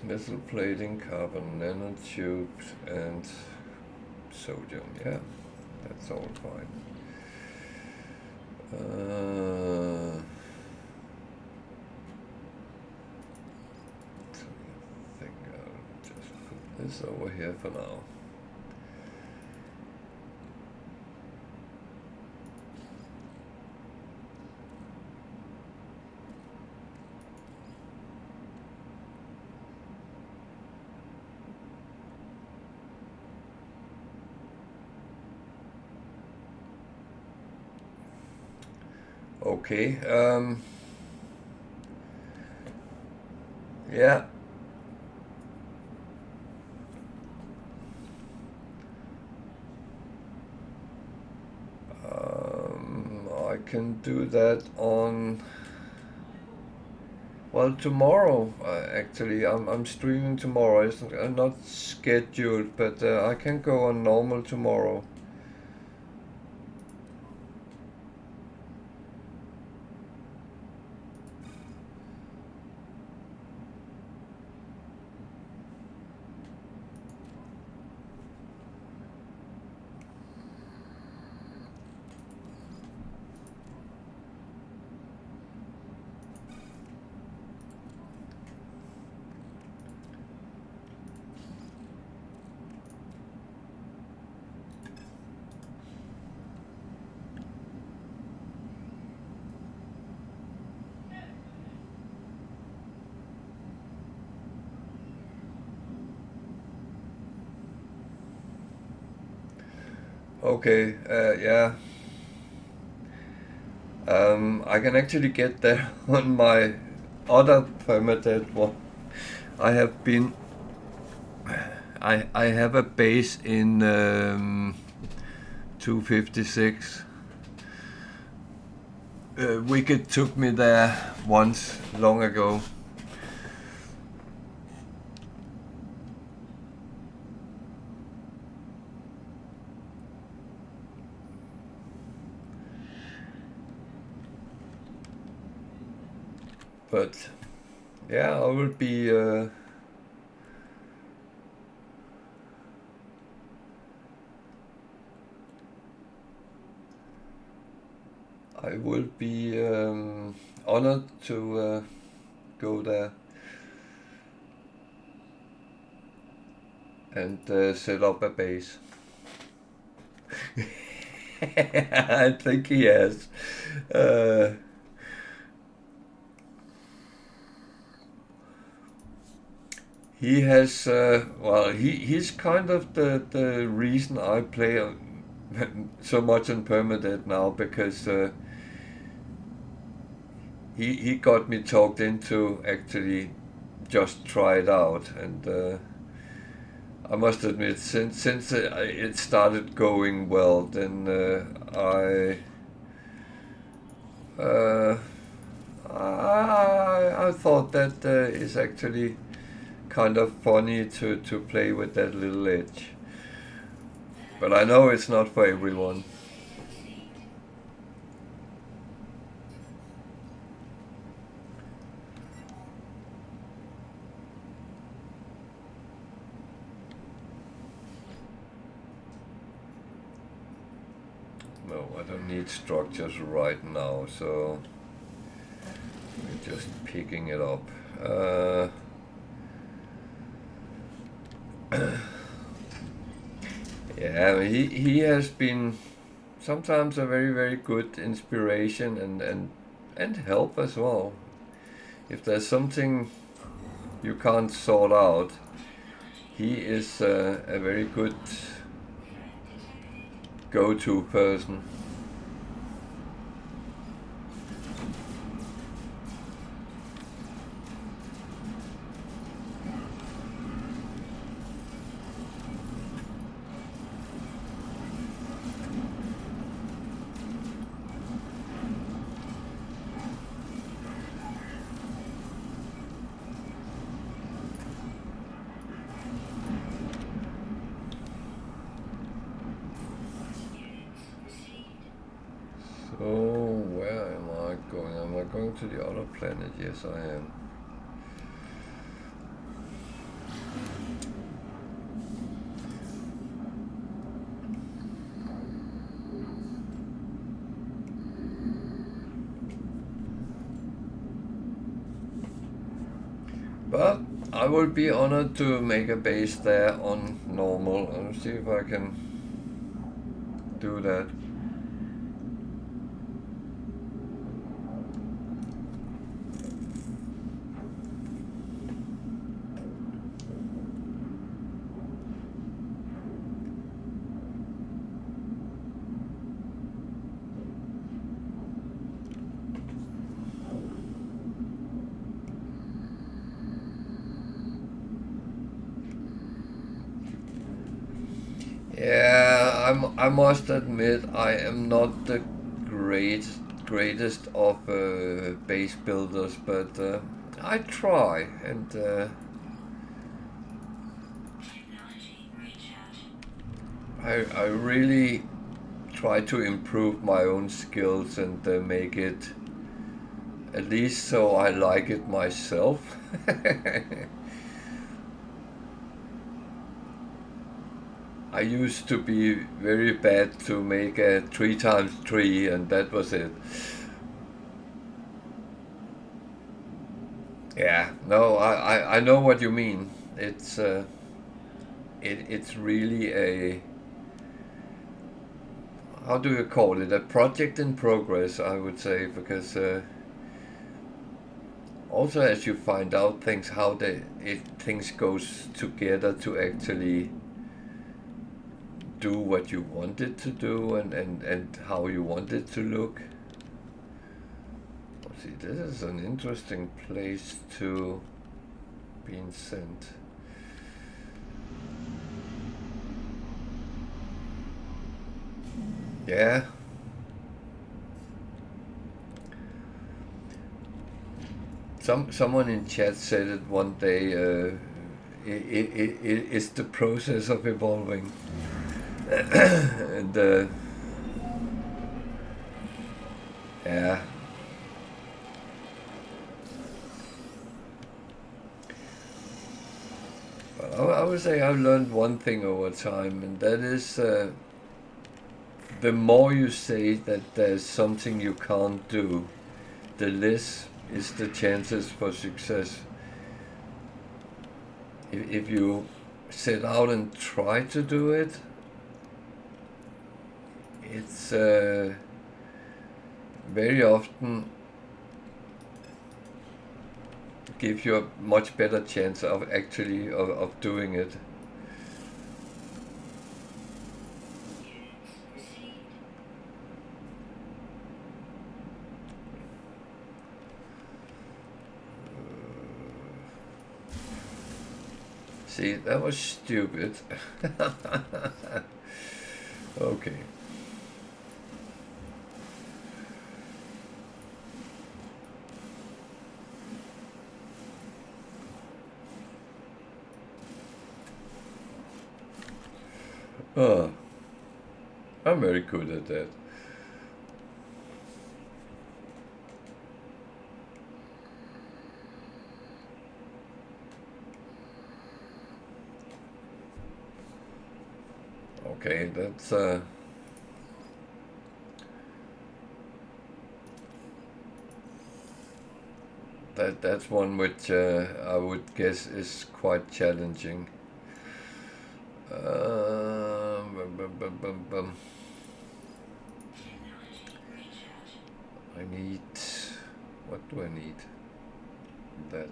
Metal plating, carbon nanotubes, and sodium. Yeah, that's all fine. So I think I'll just put this over here for now. Okay, yeah. I can do that on, well, tomorrow. Actually, I'm streaming tomorrow. It's not scheduled, but I can go on normal tomorrow. Okay, yeah. I can actually get there on my other permadeath one. I have been. I have a base in 256. Wicked took me there once long ago. But yeah, I will be. I will be honored to go there and set up a base. I think he has. Uh, he has. Well, he's kind of the reason I play so much on Permadeath now, because he got me talked into actually just try it out, and I must admit, since it started going well, then uh, I thought that is actually kind of funny to play with that little edge. But I know it's not for everyone. No, I don't need structures right now, so we're just picking it up. Yeah, he has been sometimes a very good inspiration and help as well. If there's something you can't sort out, he is a very good go-to person. So where am I going? Am I going to the other planet? Yes, I am. But I will be honored to make a base there on normal. I'll see if I can do that. Yeah, I must admit I am not the greatest of base builders, but I try, and I really try to improve my own skills and make it at least so I like it myself. I used to be very bad to make a 3x3, and that was it. Yeah, no, I know what you mean. It's really a, how do you call it? A project in progress, I would say, because also as you find out things, how things goes together to actually do what you want it to do and how you want it to look. See, this is an interesting place to be sent. Yeah. Someone in chat said it one day. It's the process of evolving, and yeah. Well, I would say I've learned one thing over time, and that is the more you say that there's something you can't do, the less is the chances for success. If you set out and try to do it, it's very often give you a much better chance of actually of doing it. See, that was stupid. Okay. Oh, I'm very good at that. Okay, that's one which I would guess is quite challenging. I need, what do I need? That.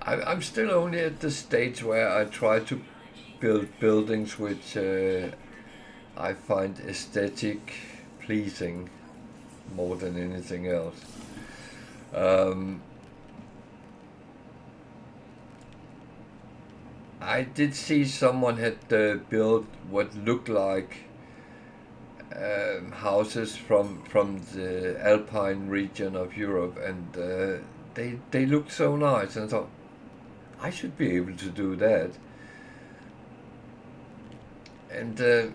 I'm still only at the stage where I try to build buildings which I find aesthetic pleasing more than anything else. I did see someone had built what looked like houses from the Alpine region of Europe, and they looked so nice, and I thought I should be able to do that. And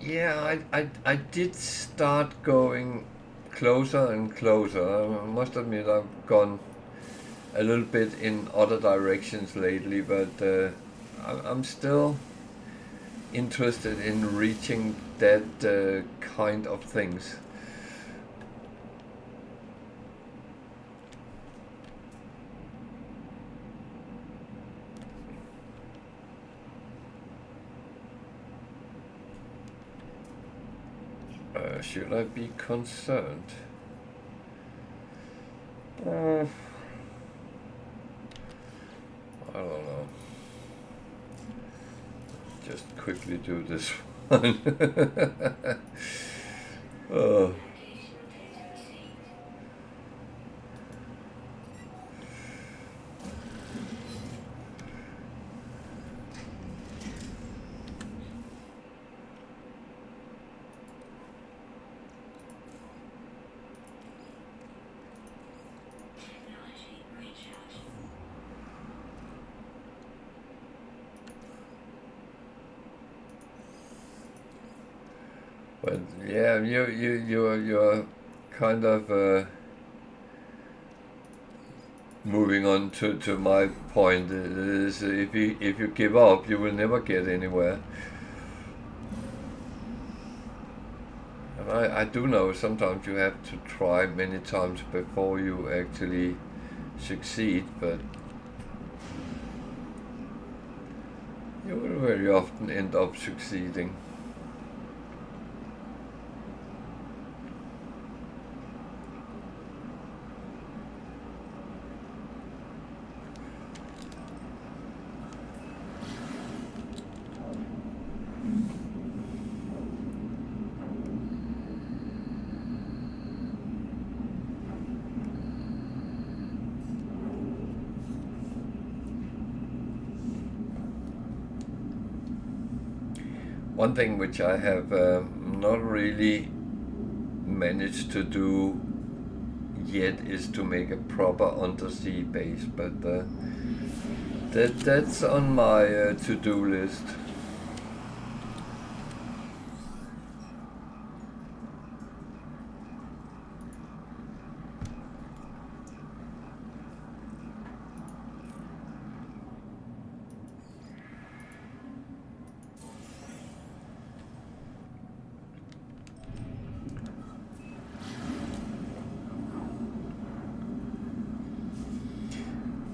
yeah, I did start going closer and closer. I must admit I've gone a little bit in other directions lately, but I'm still interested in reaching that kind of things. Should I be concerned? I don't know. Just quickly do this one. But yeah, you're kind of moving on to my point. Is if you give up, you will never get anywhere. And I do know sometimes you have to try many times before you actually succeed, but you will very often end up succeeding. One thing which I have not really managed to do yet is to make a proper undersea base, but that's on my to-do list.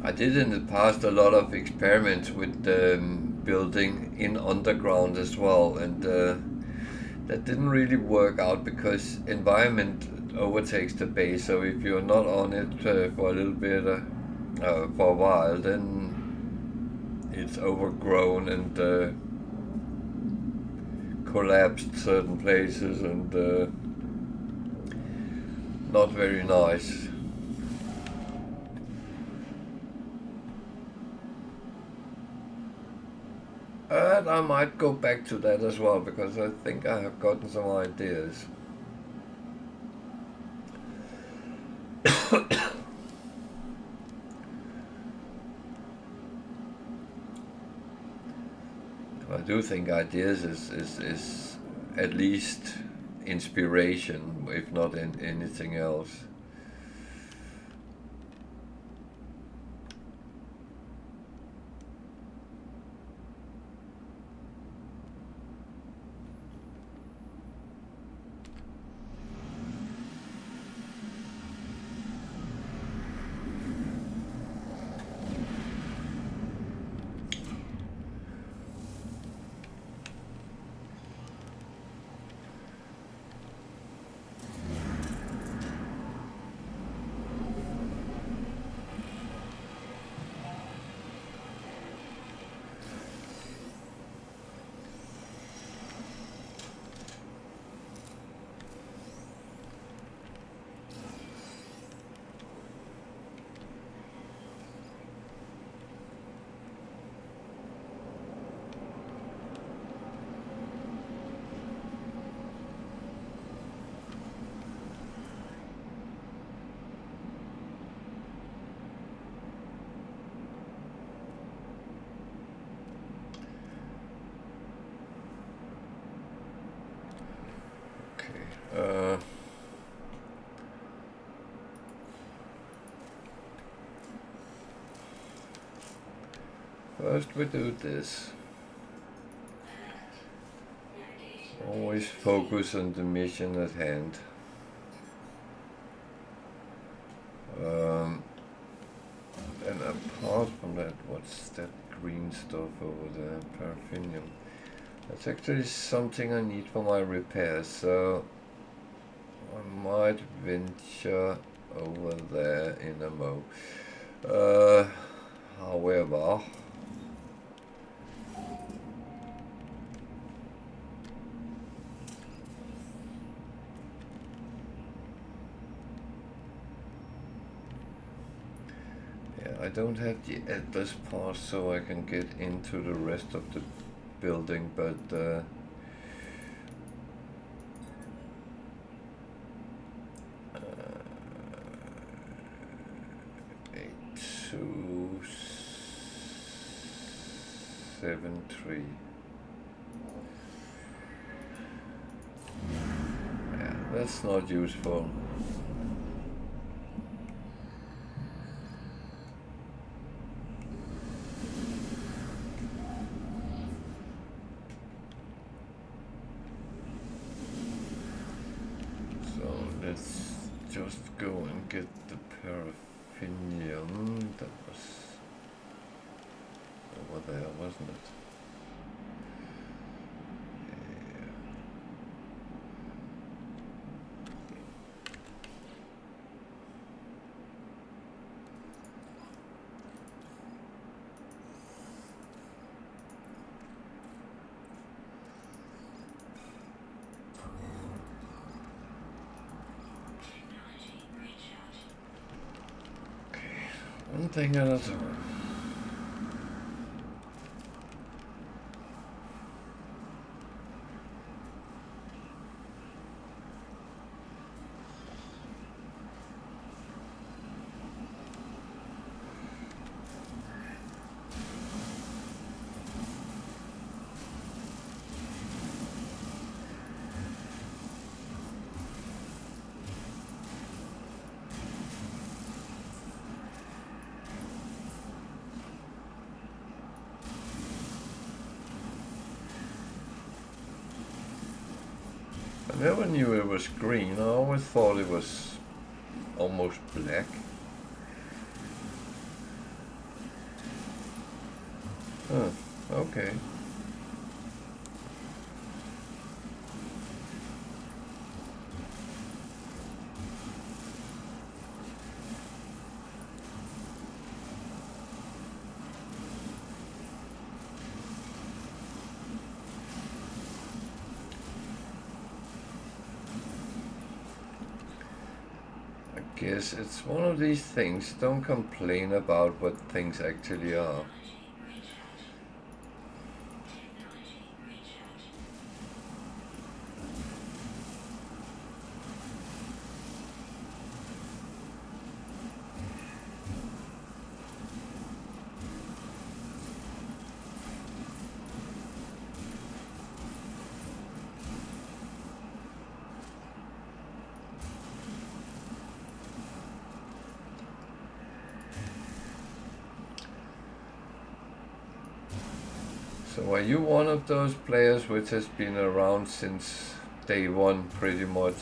I did in the past a lot of experiments with building in underground as well, and that didn't really work out because environment overtakes the base. So if you're not on it for a little bit, for a while, then it's overgrown and collapsed certain places, and not very nice. And I might go back to that as well, because I think I have gotten some ideas. I do think ideas is at least inspiration, if not in anything else. First we do this. Always focus on the mission at hand. And apart from that, what's that green stuff over there? Paraffinium. That's actually something I need for my repairs, so I might venture over there in a mo. However, I don't have the address pass, so I can get into the rest of the building, but 8273. Yeah, that's not useful. Let's just go and get the paraffinium. That was over there, wasn't it? One thing at a time. I never knew it was green. I always thought it was almost black. Huh, okay. Guess it's one of these things. Don't complain about what things actually are. So are you one of those players which has been around since day one, pretty much?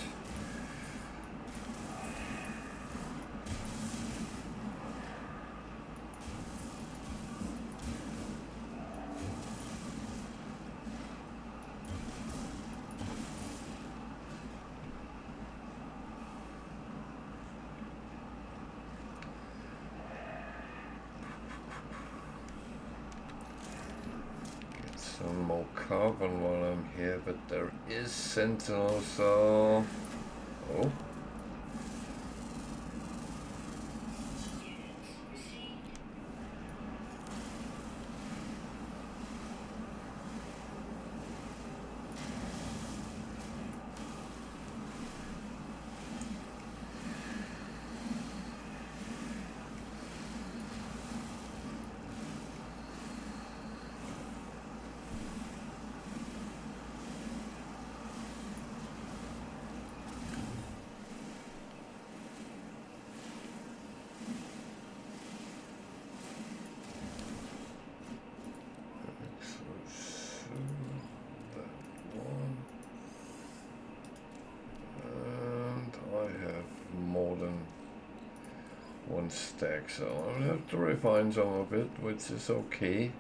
Some more carbon while I'm here, but there is Sentinel, so... Oh. Stack, so I'll have to refine some of it, which is okay.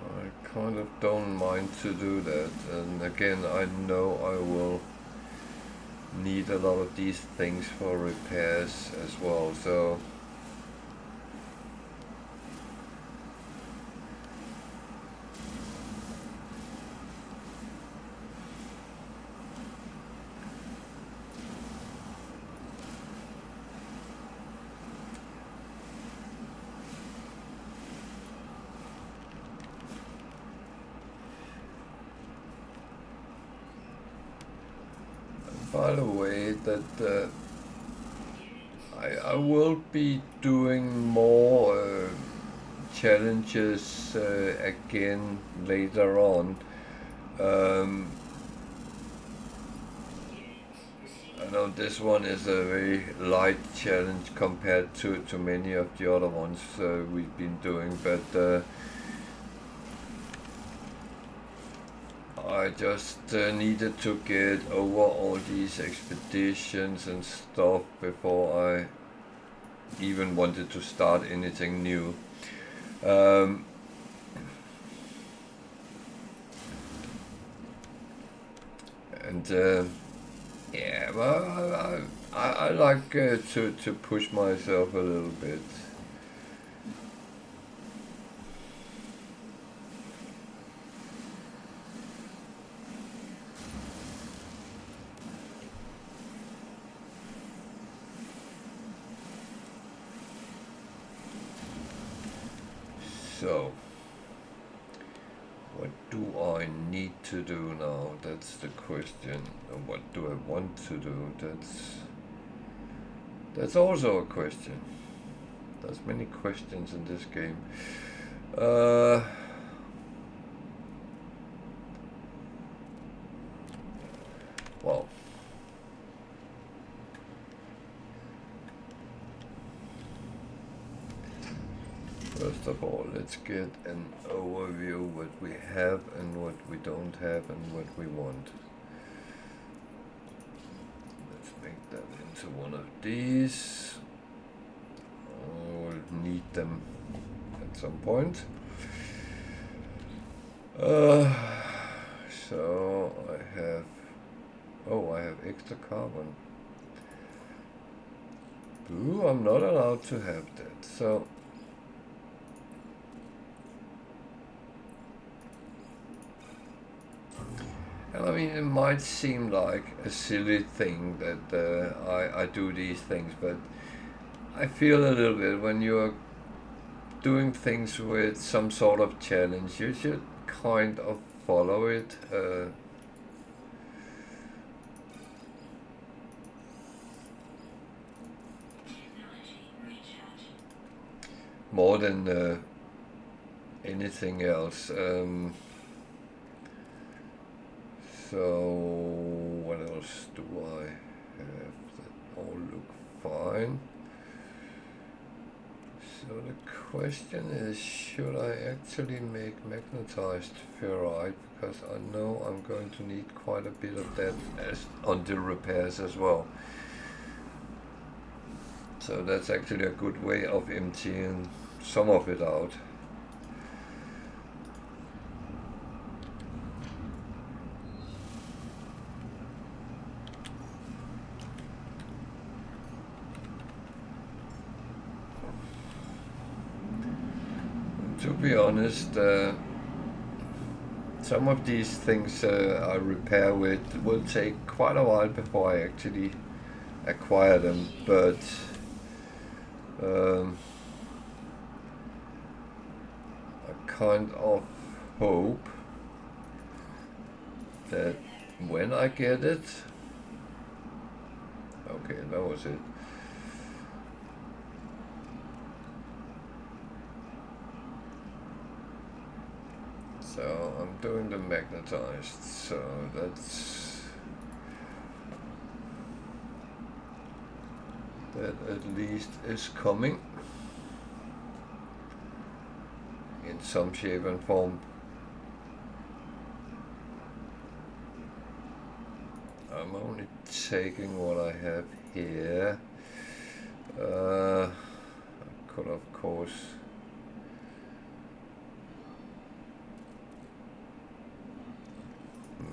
I kind of don't mind to do that, and again I know I will need a lot of these things for repairs as well, so by the way, that I will be doing more challenges again later on. I know this one is a very light challenge compared to many of the other ones we've been doing, but I just needed to get over all these expeditions and stuff before I even wanted to start anything new. Yeah, well, I like to push myself a little bit. So, what do I need to do now? That's the question. And what do I want to do? That's also a question. There's many questions in this game. Well, first of all, let's get an overview what we have and what we don't have and what we want. Let's make that into one of these. We'll need them at some point. So I have, I have extra carbon. Ooh, I'm not allowed to have that. So I mean, it might seem like a silly thing that I do these things, but I feel a little bit when you're doing things with some sort of challenge, you should kind of follow it. More than anything else. So what else do I have that all look fine? So the question is, should I actually make magnetized ferrite, because I know I'm going to need quite a bit of that as on the repairs as well. So that's actually a good way of emptying some of it out. To be honest, some of these things I repair with will take quite a while before I actually acquire them, but I kind of hope that when I get it, okay, that was it. So I'm doing the magnetized, so that at least is coming in some shape and form. I'm only taking what I have here. I could of course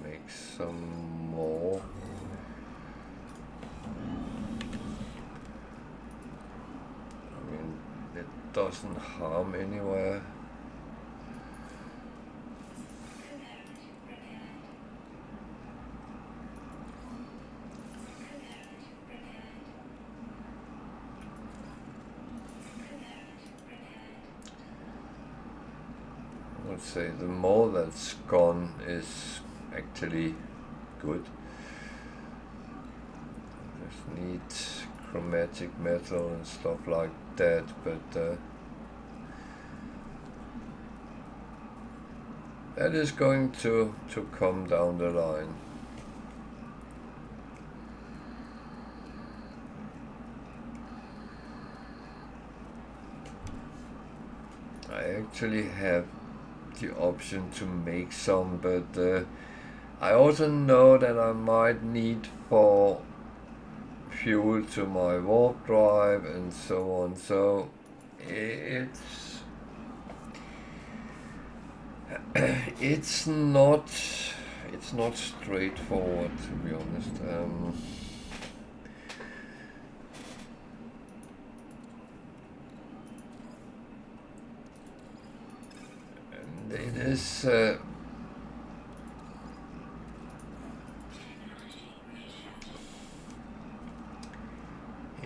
make some more. I mean, it doesn't harm anywhere. Let's say the more that's gone is actually good. Just need chromatic metal and stuff like that, but that is going to come down the line. I actually have the option to make some, but I also know that I might need for fuel to my warp drive and so on, so it's not straightforward, to be honest. And it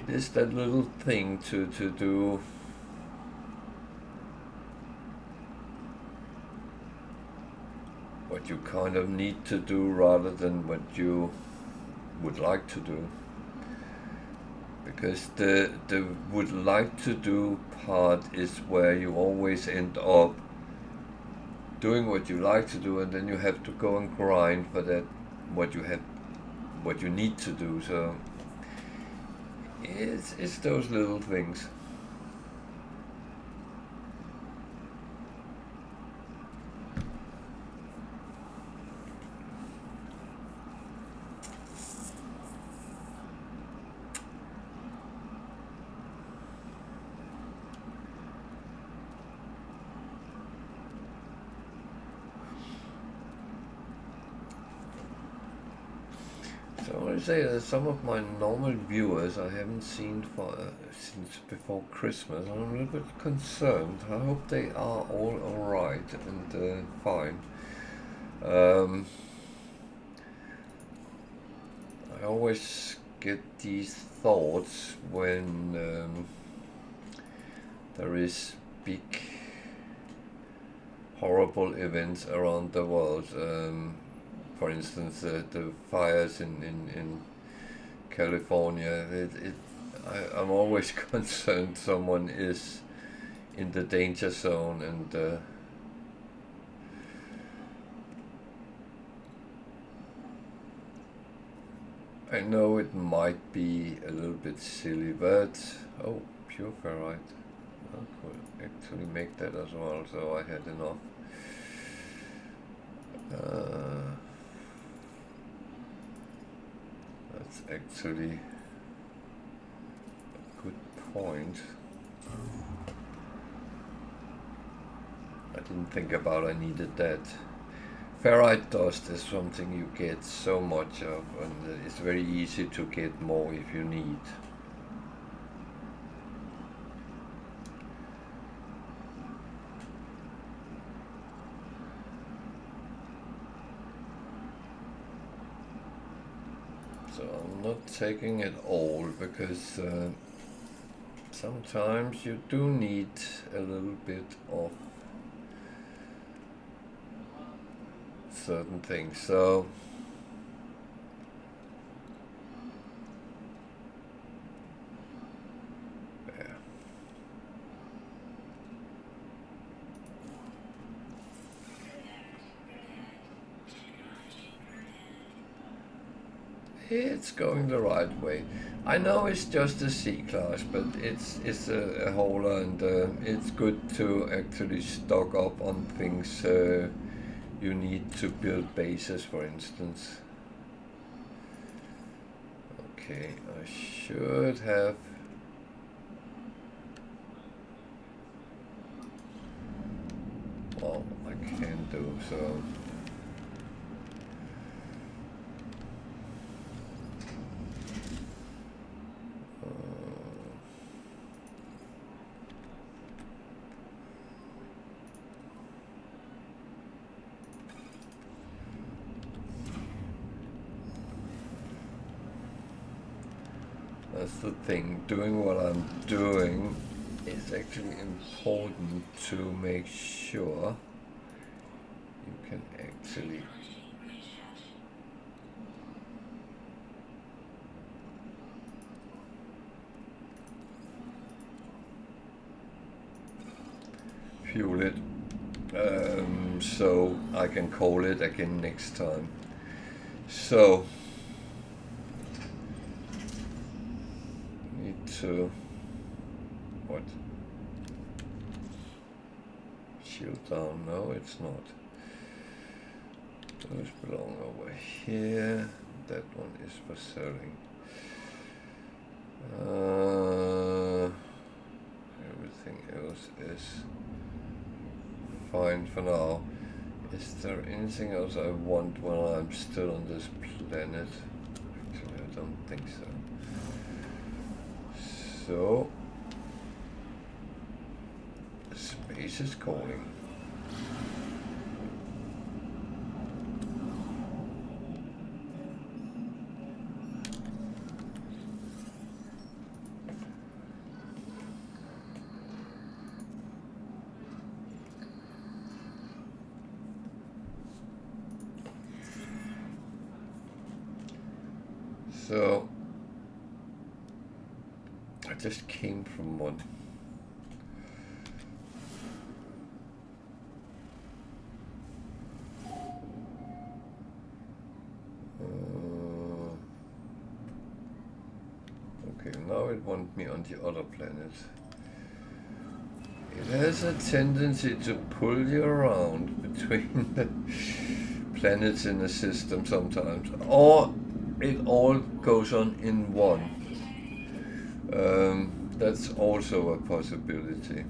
is that little thing to do what you kind of need to do rather than what you would like to do, because the would like to do part is where you always end up doing what you like to do, and then you have to go and grind for that what you need to do. So it's those little things. to say that some of my normal viewers I haven't seen for since before Christmas. I'm a little bit concerned. I hope they are all alright and fine. I always get these thoughts when there is big horrible events around the world. For instance, the fires in California. I'm always concerned someone is in the danger zone, and I know it might be a little bit silly, but oh, pure ferrite. I could actually make that as well, so I had enough. That's actually a good point. I didn't think about I needed that. Ferrite dust is something you get so much of, and it's very easy to get more if you need. So I'm not taking it all because sometimes you do need a little bit of certain things. So yeah. It's going the right way. I know it's just a C class, but it's a hauler, and it's good to actually stock up on things you need to build bases, for instance. Okay, I should have. Well, I can do so. That's the thing, doing what I'm doing is actually important to make sure you can actually fuel it, so I can call it again next time. So to what? Shield down? No, it's not. Those belong over here. That one is for selling. Everything else is fine for now. Is there anything else I want when I'm still on this planet? Actually, I don't think so. So, space is calling. So, I just came from one. Okay, now it wants me on the other planet. It has a tendency to pull you around between the planets in the system sometimes, or it all goes on in one. That's also a possibility.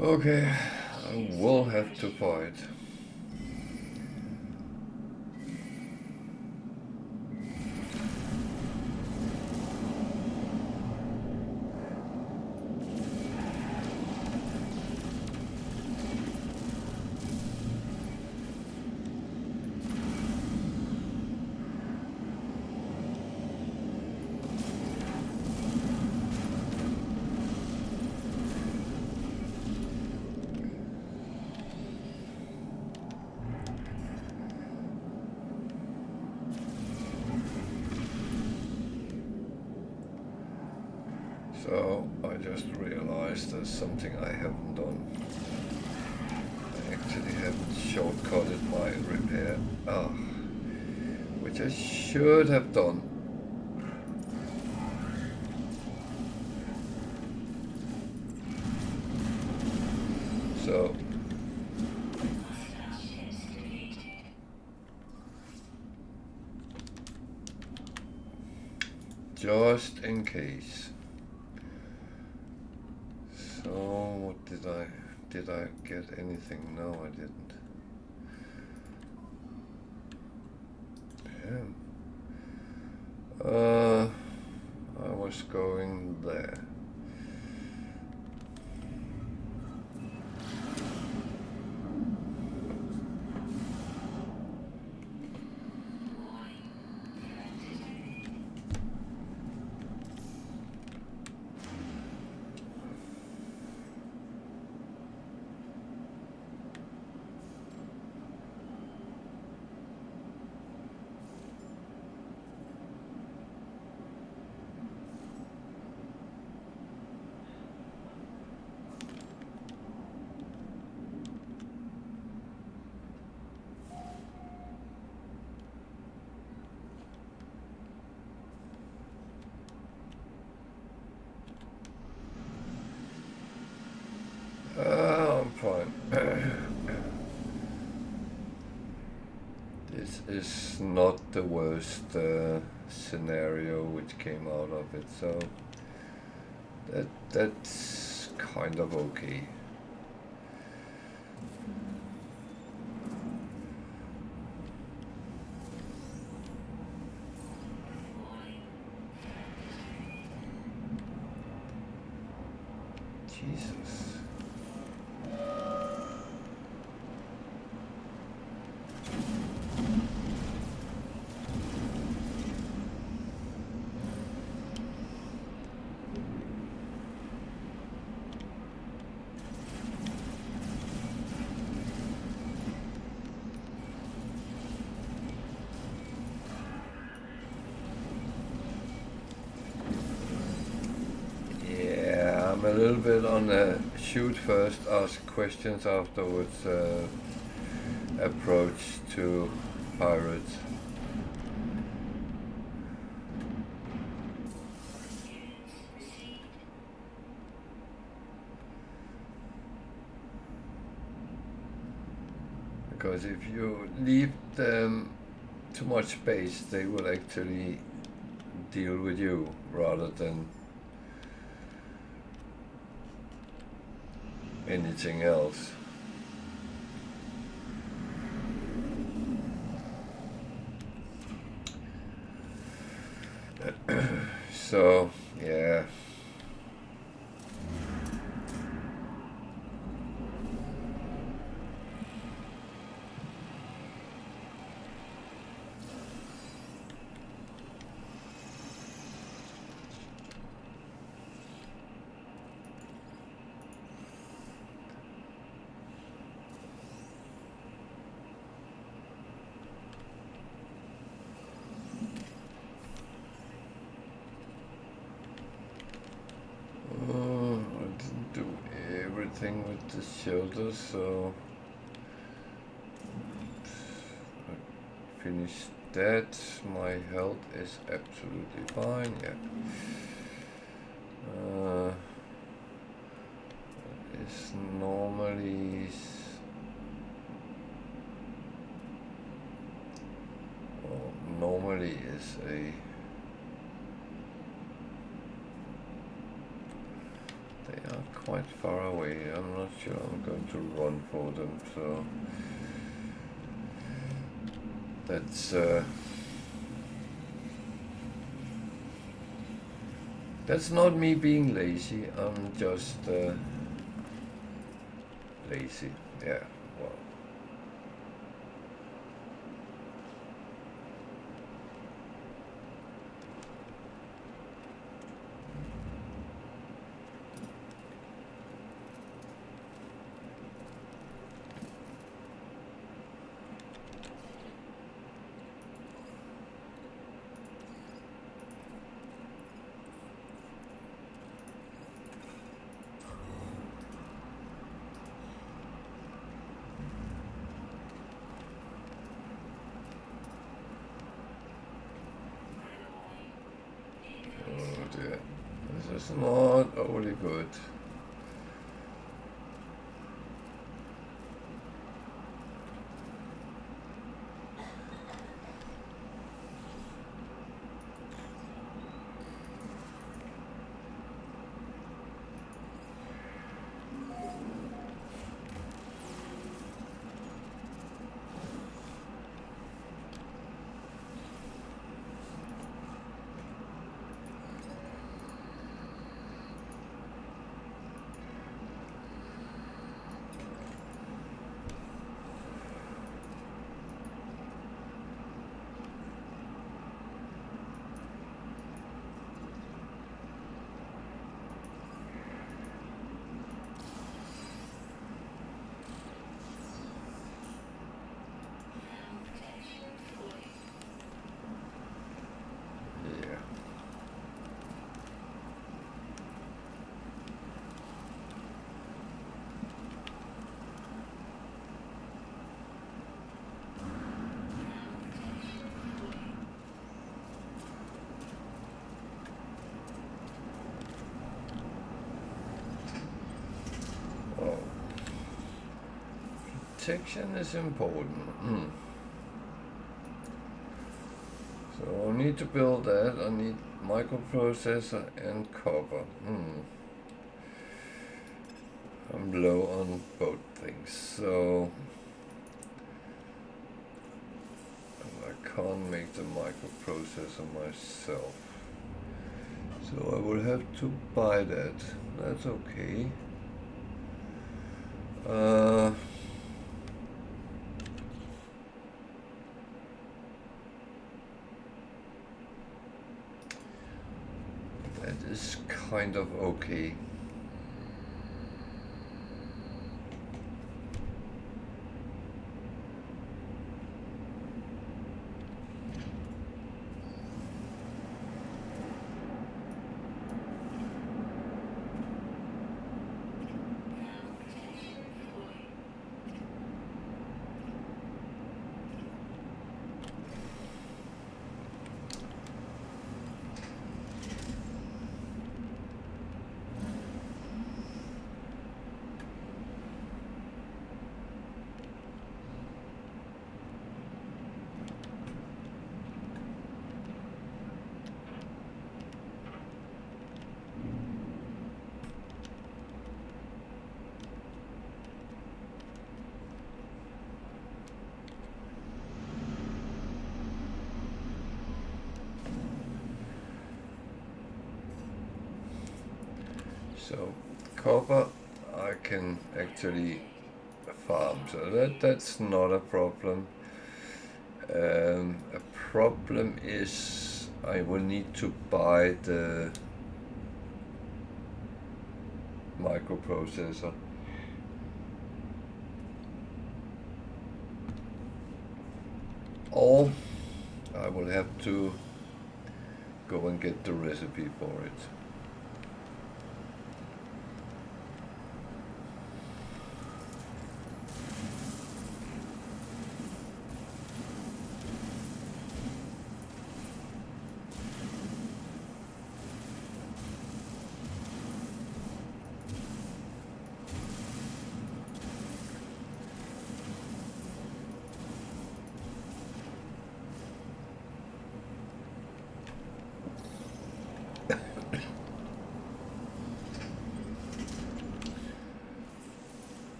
Okay, I will have to fight. So I just realized there's something I haven't done. I actually haven't shortcutted my repair, which I should have done. So just in case. So what did I get anything? No, I didn't. Damn. I was going there. I'm fine. This is not the worst scenario which came out of it, so that's kind of okay. Jesus. I'm a little bit on the shoot first, ask questions afterwards approach to pirates. Because if you leave them too much space, they will actually deal with you rather than anything else. So, yeah. Thing with the shoulders, so I finished that. My health is absolutely fine. Yeah. It's normally normally is a they are quite far away. I'm not sure I'm going to run for them, so that's not me being lazy. I'm just lazy. Yeah, well. Oh dear. This is not only good. Protection is important. So I need to build that. I need microprocessor and copper. I'm low on both things, so I can't make the microprocessor myself. So I will have to buy that. That's okay. That is kind of okay. So copper I can actually farm, so that's not a problem. A problem is I will need to buy the microprocessor. Or I will have to go and get the recipe for it.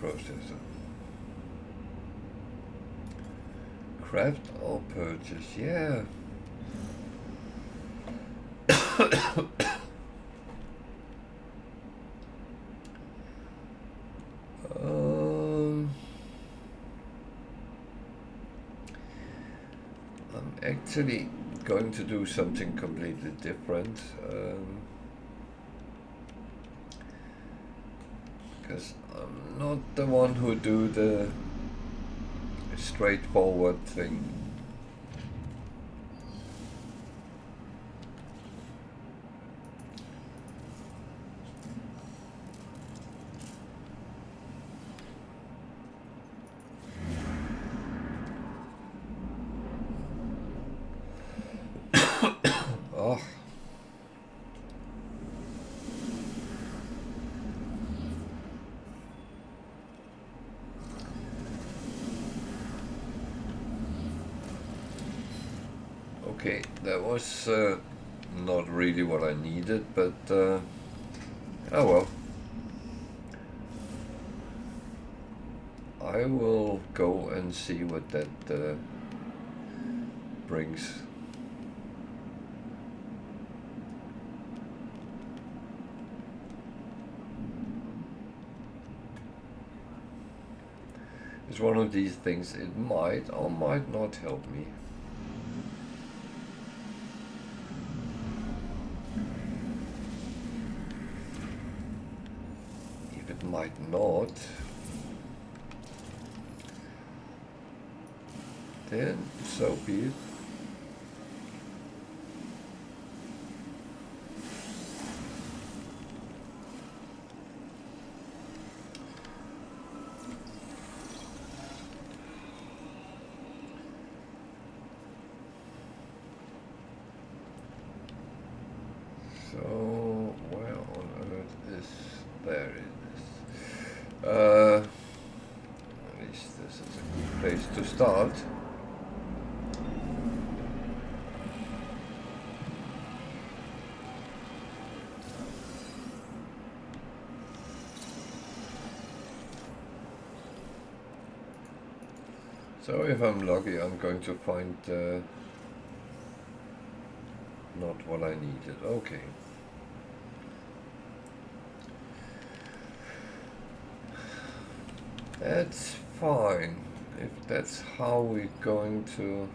processor. Craft or purchase, yeah. I'm actually going to do something completely different. Because I'm not the one who do the straightforward thing. Oh. Okay, that was not really what I needed, but oh well. I will go and see what that brings. It's one of these things, it might or might not help me. If it might not, then so be it. So, where on earth is... There it is. At least this is a good place to start. So if I'm lucky, I'm going to find not what I needed. Okay. That's fine. If that's how we're going to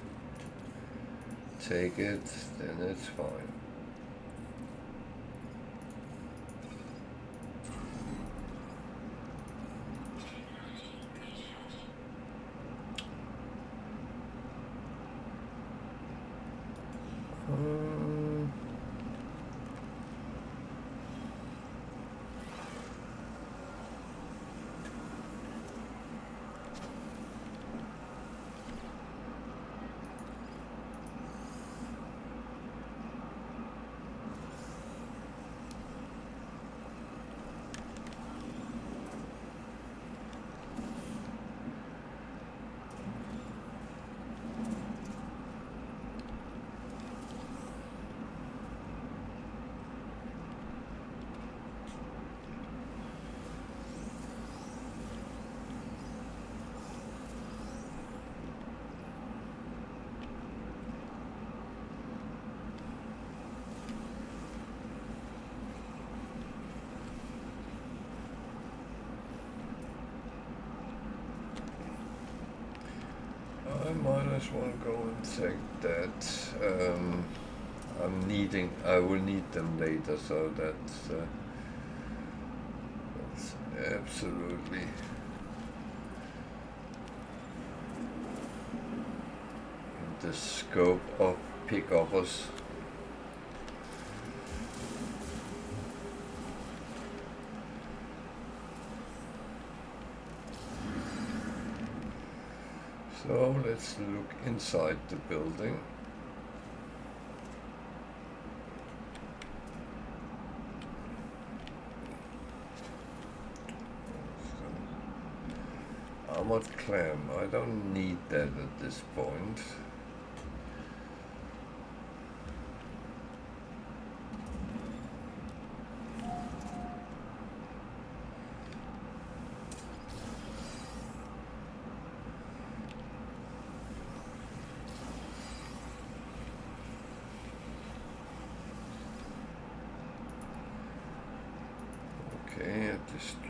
take it, then it's fine. I might as well go and take that. I will need them later, so that's absolutely in the scope of pick offers. So let's look inside the building. Armored clam, I don't need that at this point.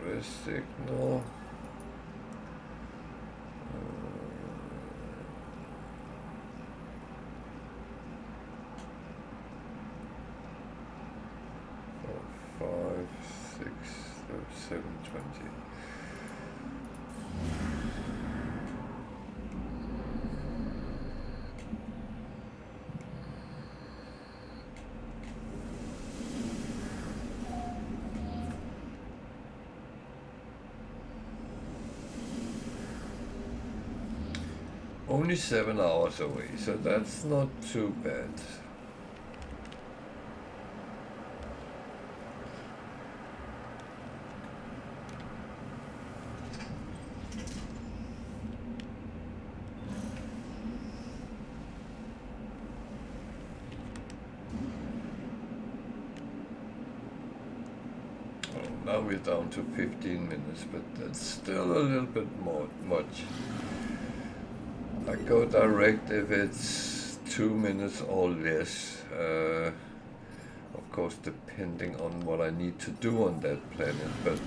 distress signal. 5, 6, 7, 20. Only 7 hours away, so that's not too bad. Now we're down to 15 minutes, but that's still a little bit much. I go direct if it's 2 minutes or less. Of course, depending on what I need to do on that planet, but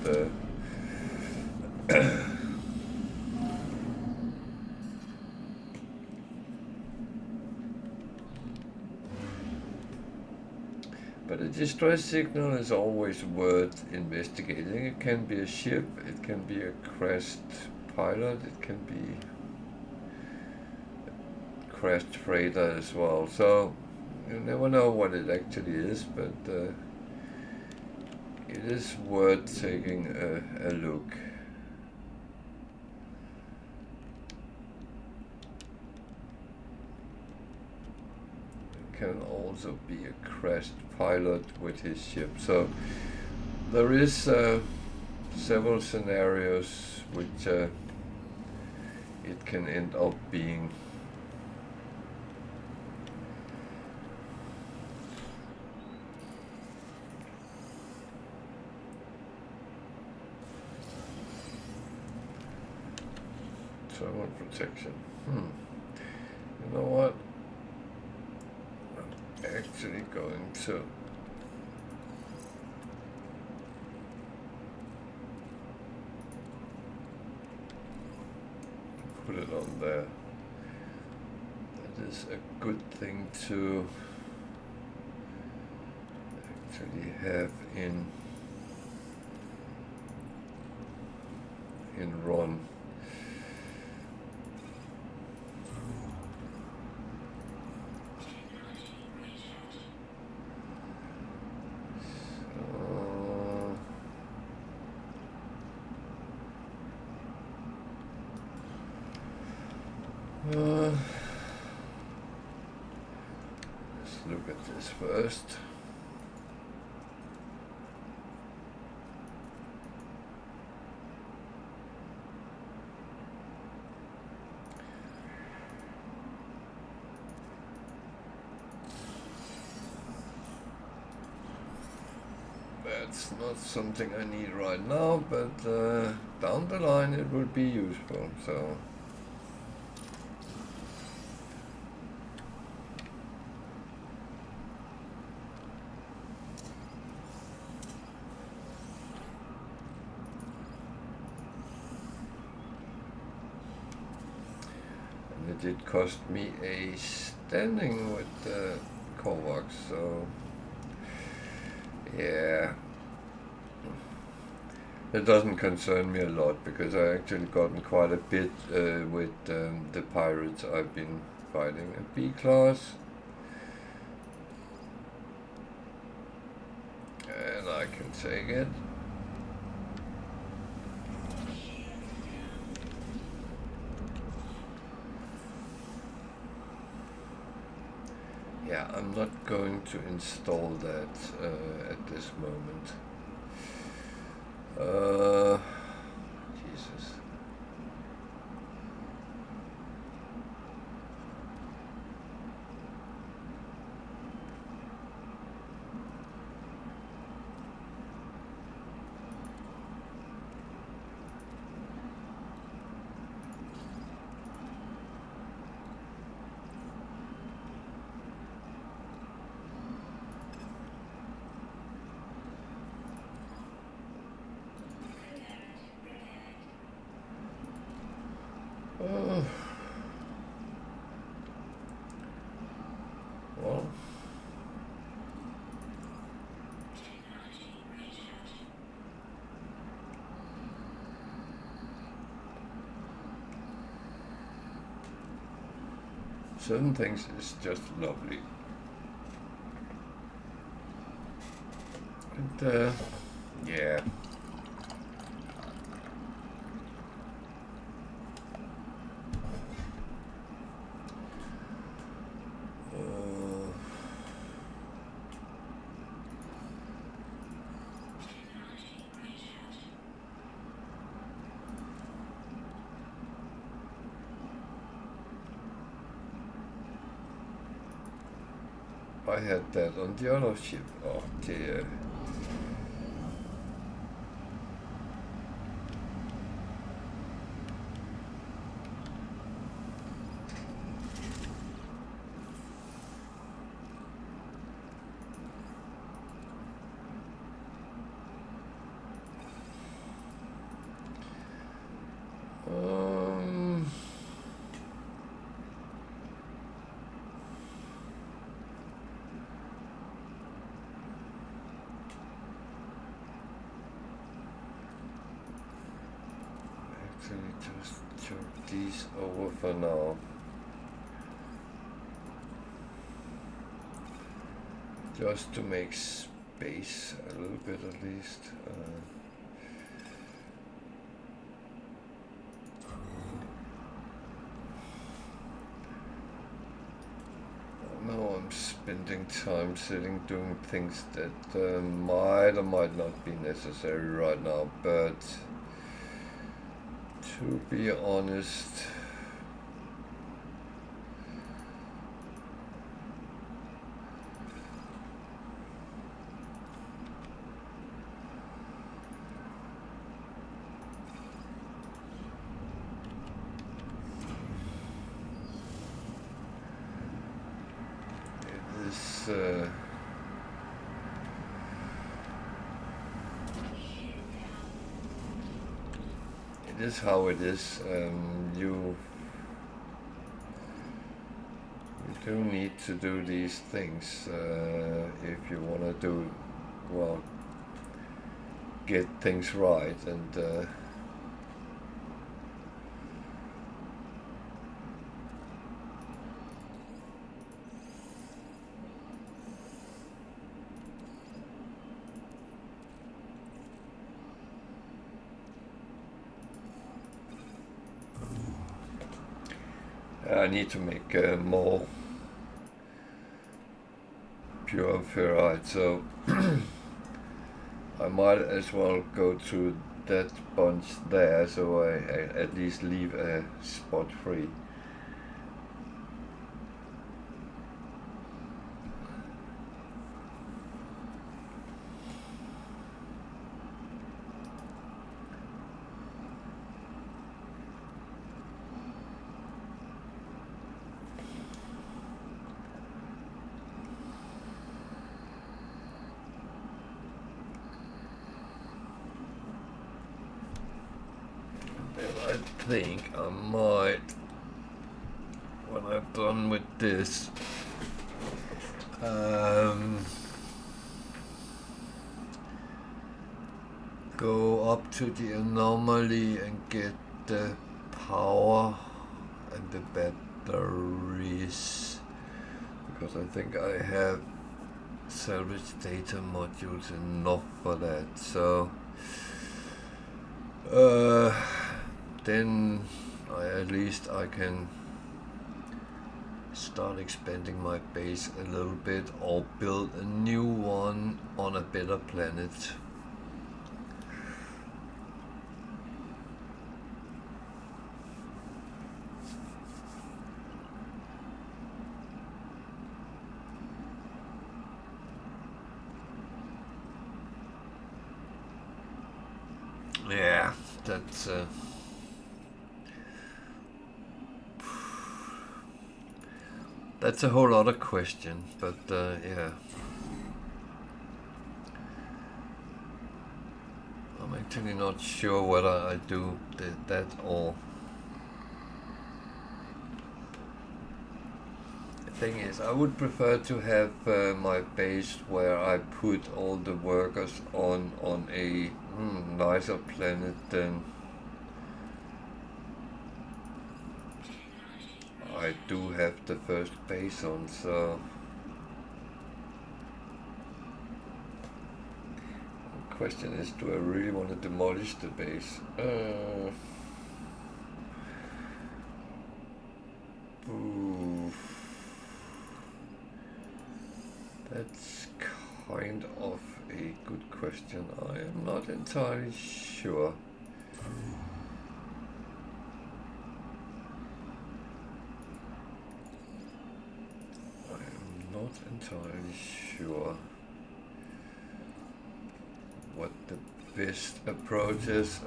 but a distress signal is always worth investigating. It can be a ship, it can be a crashed pilot, it can be a crashed freighter as well. So you never know what it actually is, but it is worth taking a look. Can also be a crashed pilot with his ship. So there is several scenarios which it can end up being. Thermal protection. You know what? Actually going to put it on there. That is a good thing to actually have in run. Let's look at this first. That's not something I need right now, but down the line it would be useful. So. It did cost me a standing with Kovacs, so yeah, it doesn't concern me a lot because I actually gotten quite a bit with the pirates I've been fighting. A B class, and I can take it. Yeah, I'm not going to install that at this moment. Jesus. Well, certain things is just lovely. And yeah. I had that on the other ship. Oh dear. Just chop these over for now. Just to make space a little bit at least. Now I'm spending time sitting doing things that might or might not be necessary right now, but to be honest, it is how it is. You do need to do these things if you want to do, well, get things right, and I need to make more pure ferrite, so I might as well go to that bunch there, so I at least leave a spot free. I think I might, when I'm done with this, go up to the anomaly and get the power and the batteries, because I think I have salvage data modules enough for that. So then at least I can start expanding my base a little bit, or build a new one on a better planet. Yeah, that's a whole other question, but yeah. I'm actually not sure whether I do that or thing is, I would prefer to have my base where I put all the workers on a nicer planet than I do have the first base on, so the question is, do I really want to demolish the base? Ooh. That's kind of a good question. I am not entirely sure. Not entirely sure what the best approach is.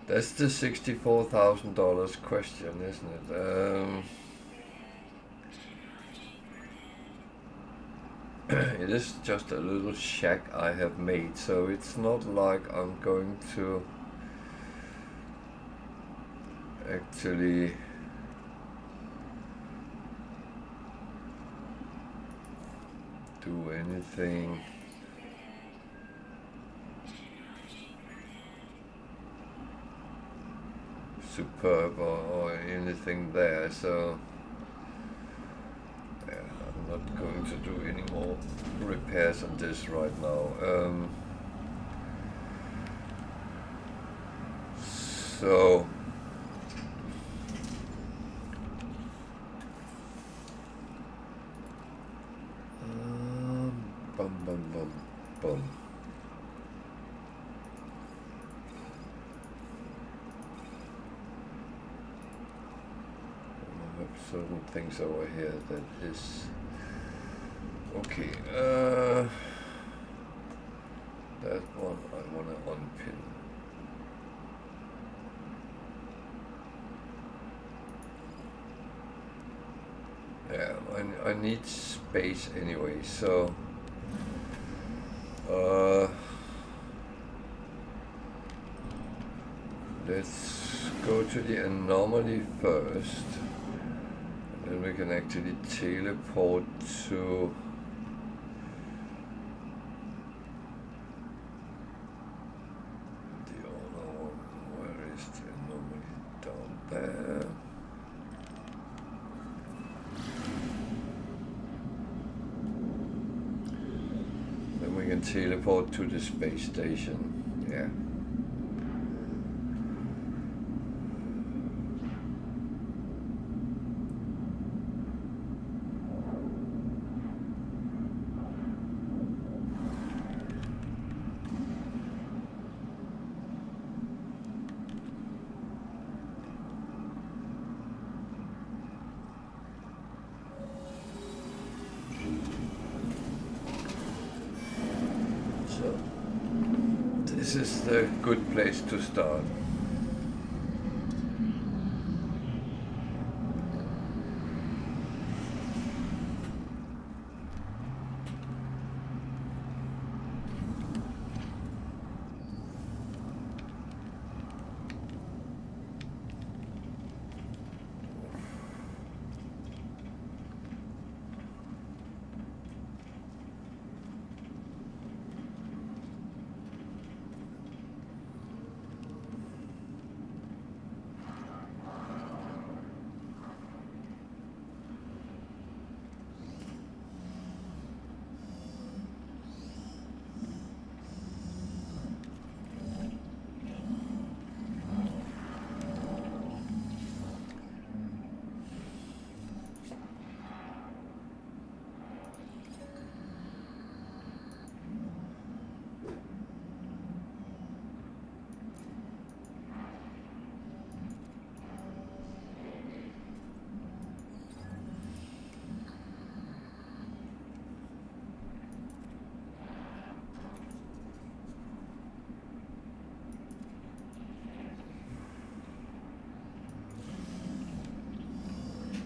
That's the $64,000 question, isn't it? It is just a little shack I have made, so it's not like I'm going to actually do anything superb or anything there, so yeah, I'm not going to do any more repairs on this right now. So bum bum bum bum. Certain things over here that is okay. That one I want to unpin. Yeah, I need space anyway, so let's go to the anomaly first. Then we can actually teleport to the other one. Where is the anomaly? Down there. Then we can teleport to the space station. Yeah. This is the good place to start.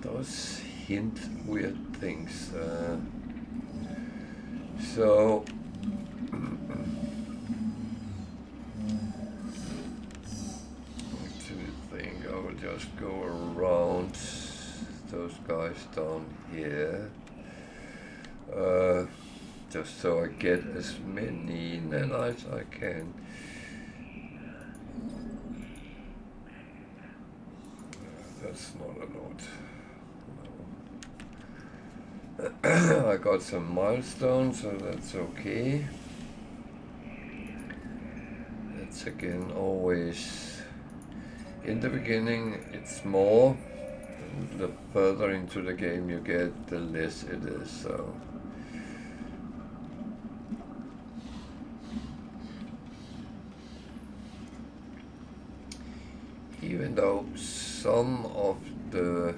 Those hint weird things. So I think I will just go around those guys down here, just so I get as many nanites I can. That's not a lot. No. I got some milestones, so that's okay. That's again always in the beginning, it's more. The further into the game you get, the less it is. So even though some of the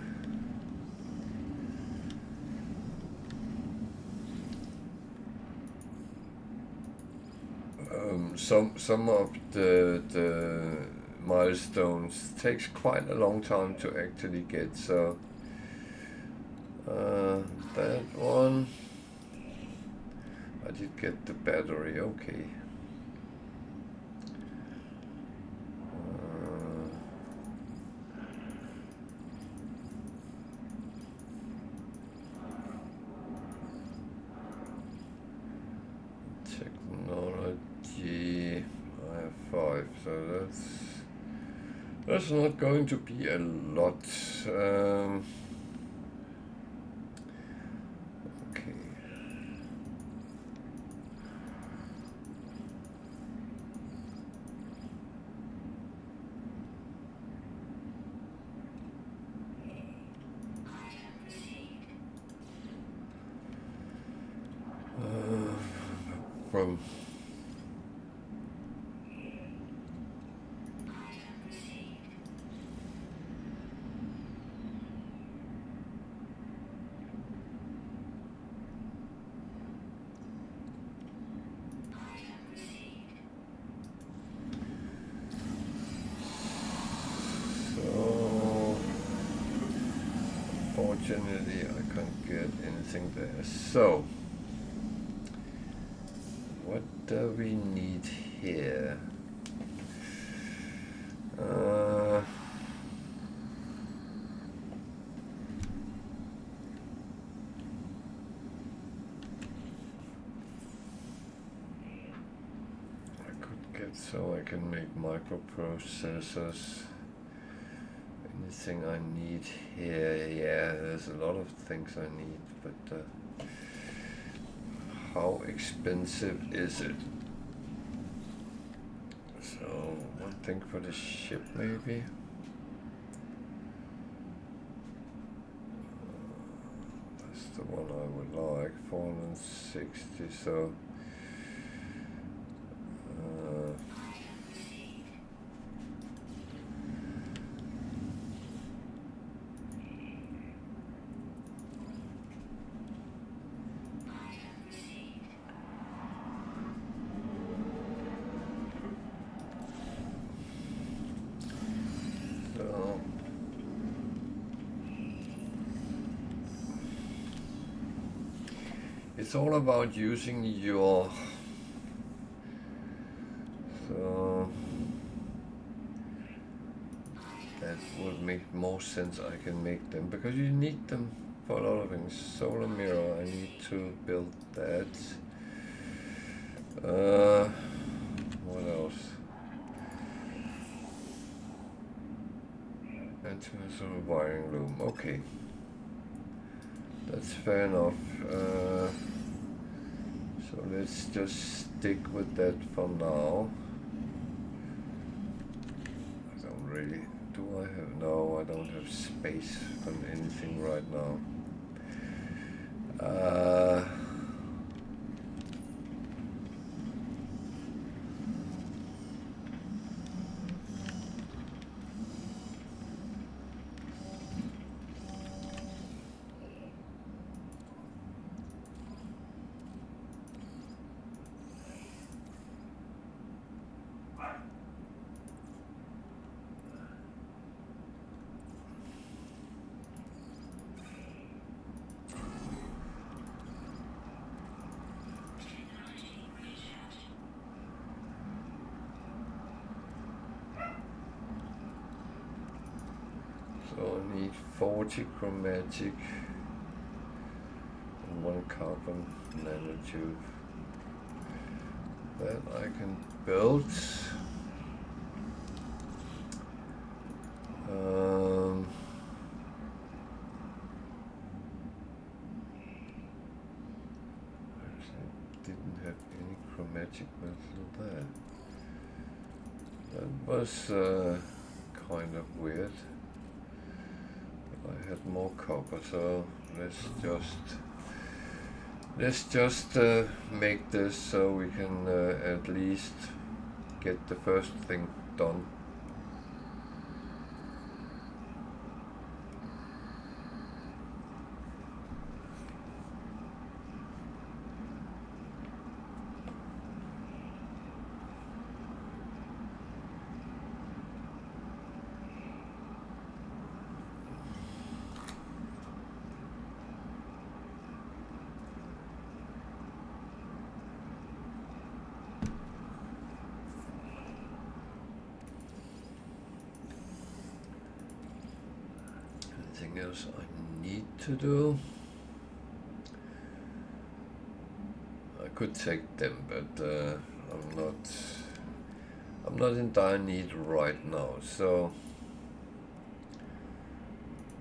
some of the milestones takes quite a long time to actually get, so that one I did get the battery, okay. Technology, I have 5, so that's not going to be a lot. Okay. From unfortunately, I can't get anything there. So, what do we need here? I could get so I can make microprocessors. Anything I need here? Yeah, there's a lot of things I need, but how expensive is it? So, one thing for the ship maybe? That's the one I would like, 460, so it's all about using your, so that would make more sense. I can make them because you need them for a lot of things. Solar mirror, I need to build that. What else? Anti-missile wiring loom. Okay, that's fair enough. So let's just stick with that for now. I don't really. Do I have? No, I don't have space for anything right now. need 40 chromatic and 1 carbon nanotube. That I can build. Didn't have any chromatic metal there. That was kind of weird. I had more copper, so let's just make this so we can at least get the first thing done. Anything else I need to do? I could take them, but I'm not in dire need right now, so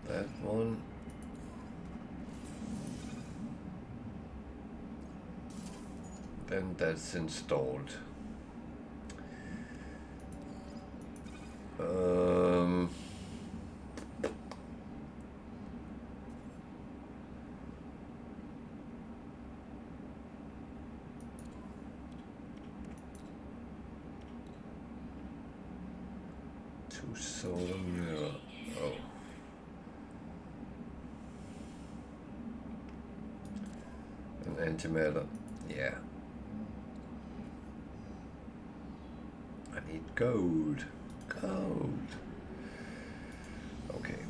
that one. Then that's installed. Solar mirror. Oh. An antimatter. Yeah. I need gold. Gold. Okay.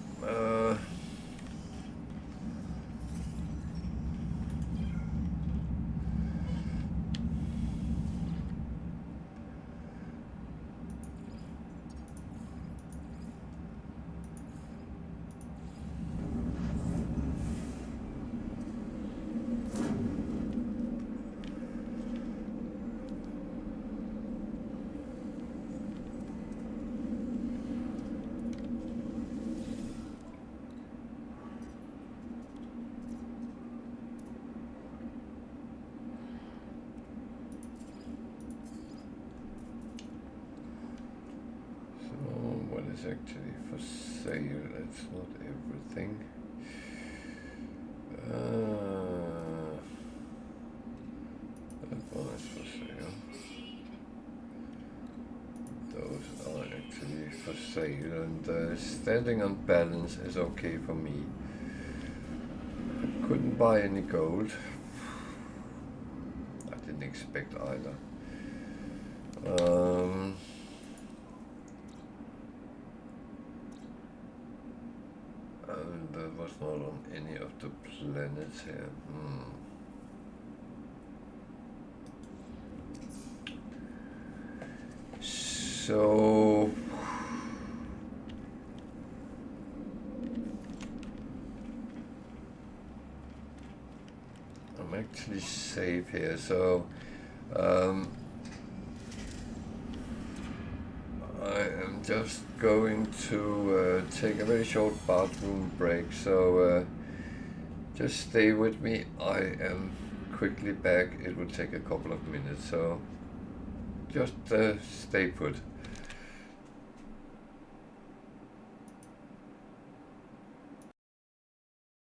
Actually for sale, that's not everything. That one is for sale. Those are actually for sale, and standing on balance is okay for me. I couldn't buy any gold. I didn't expect either. That was not on any of the planets here. So I'm actually safe here. So I am just going to take a very short bathroom break, so just stay with me. I am quickly back. It will take a couple of minutes, so just stay put.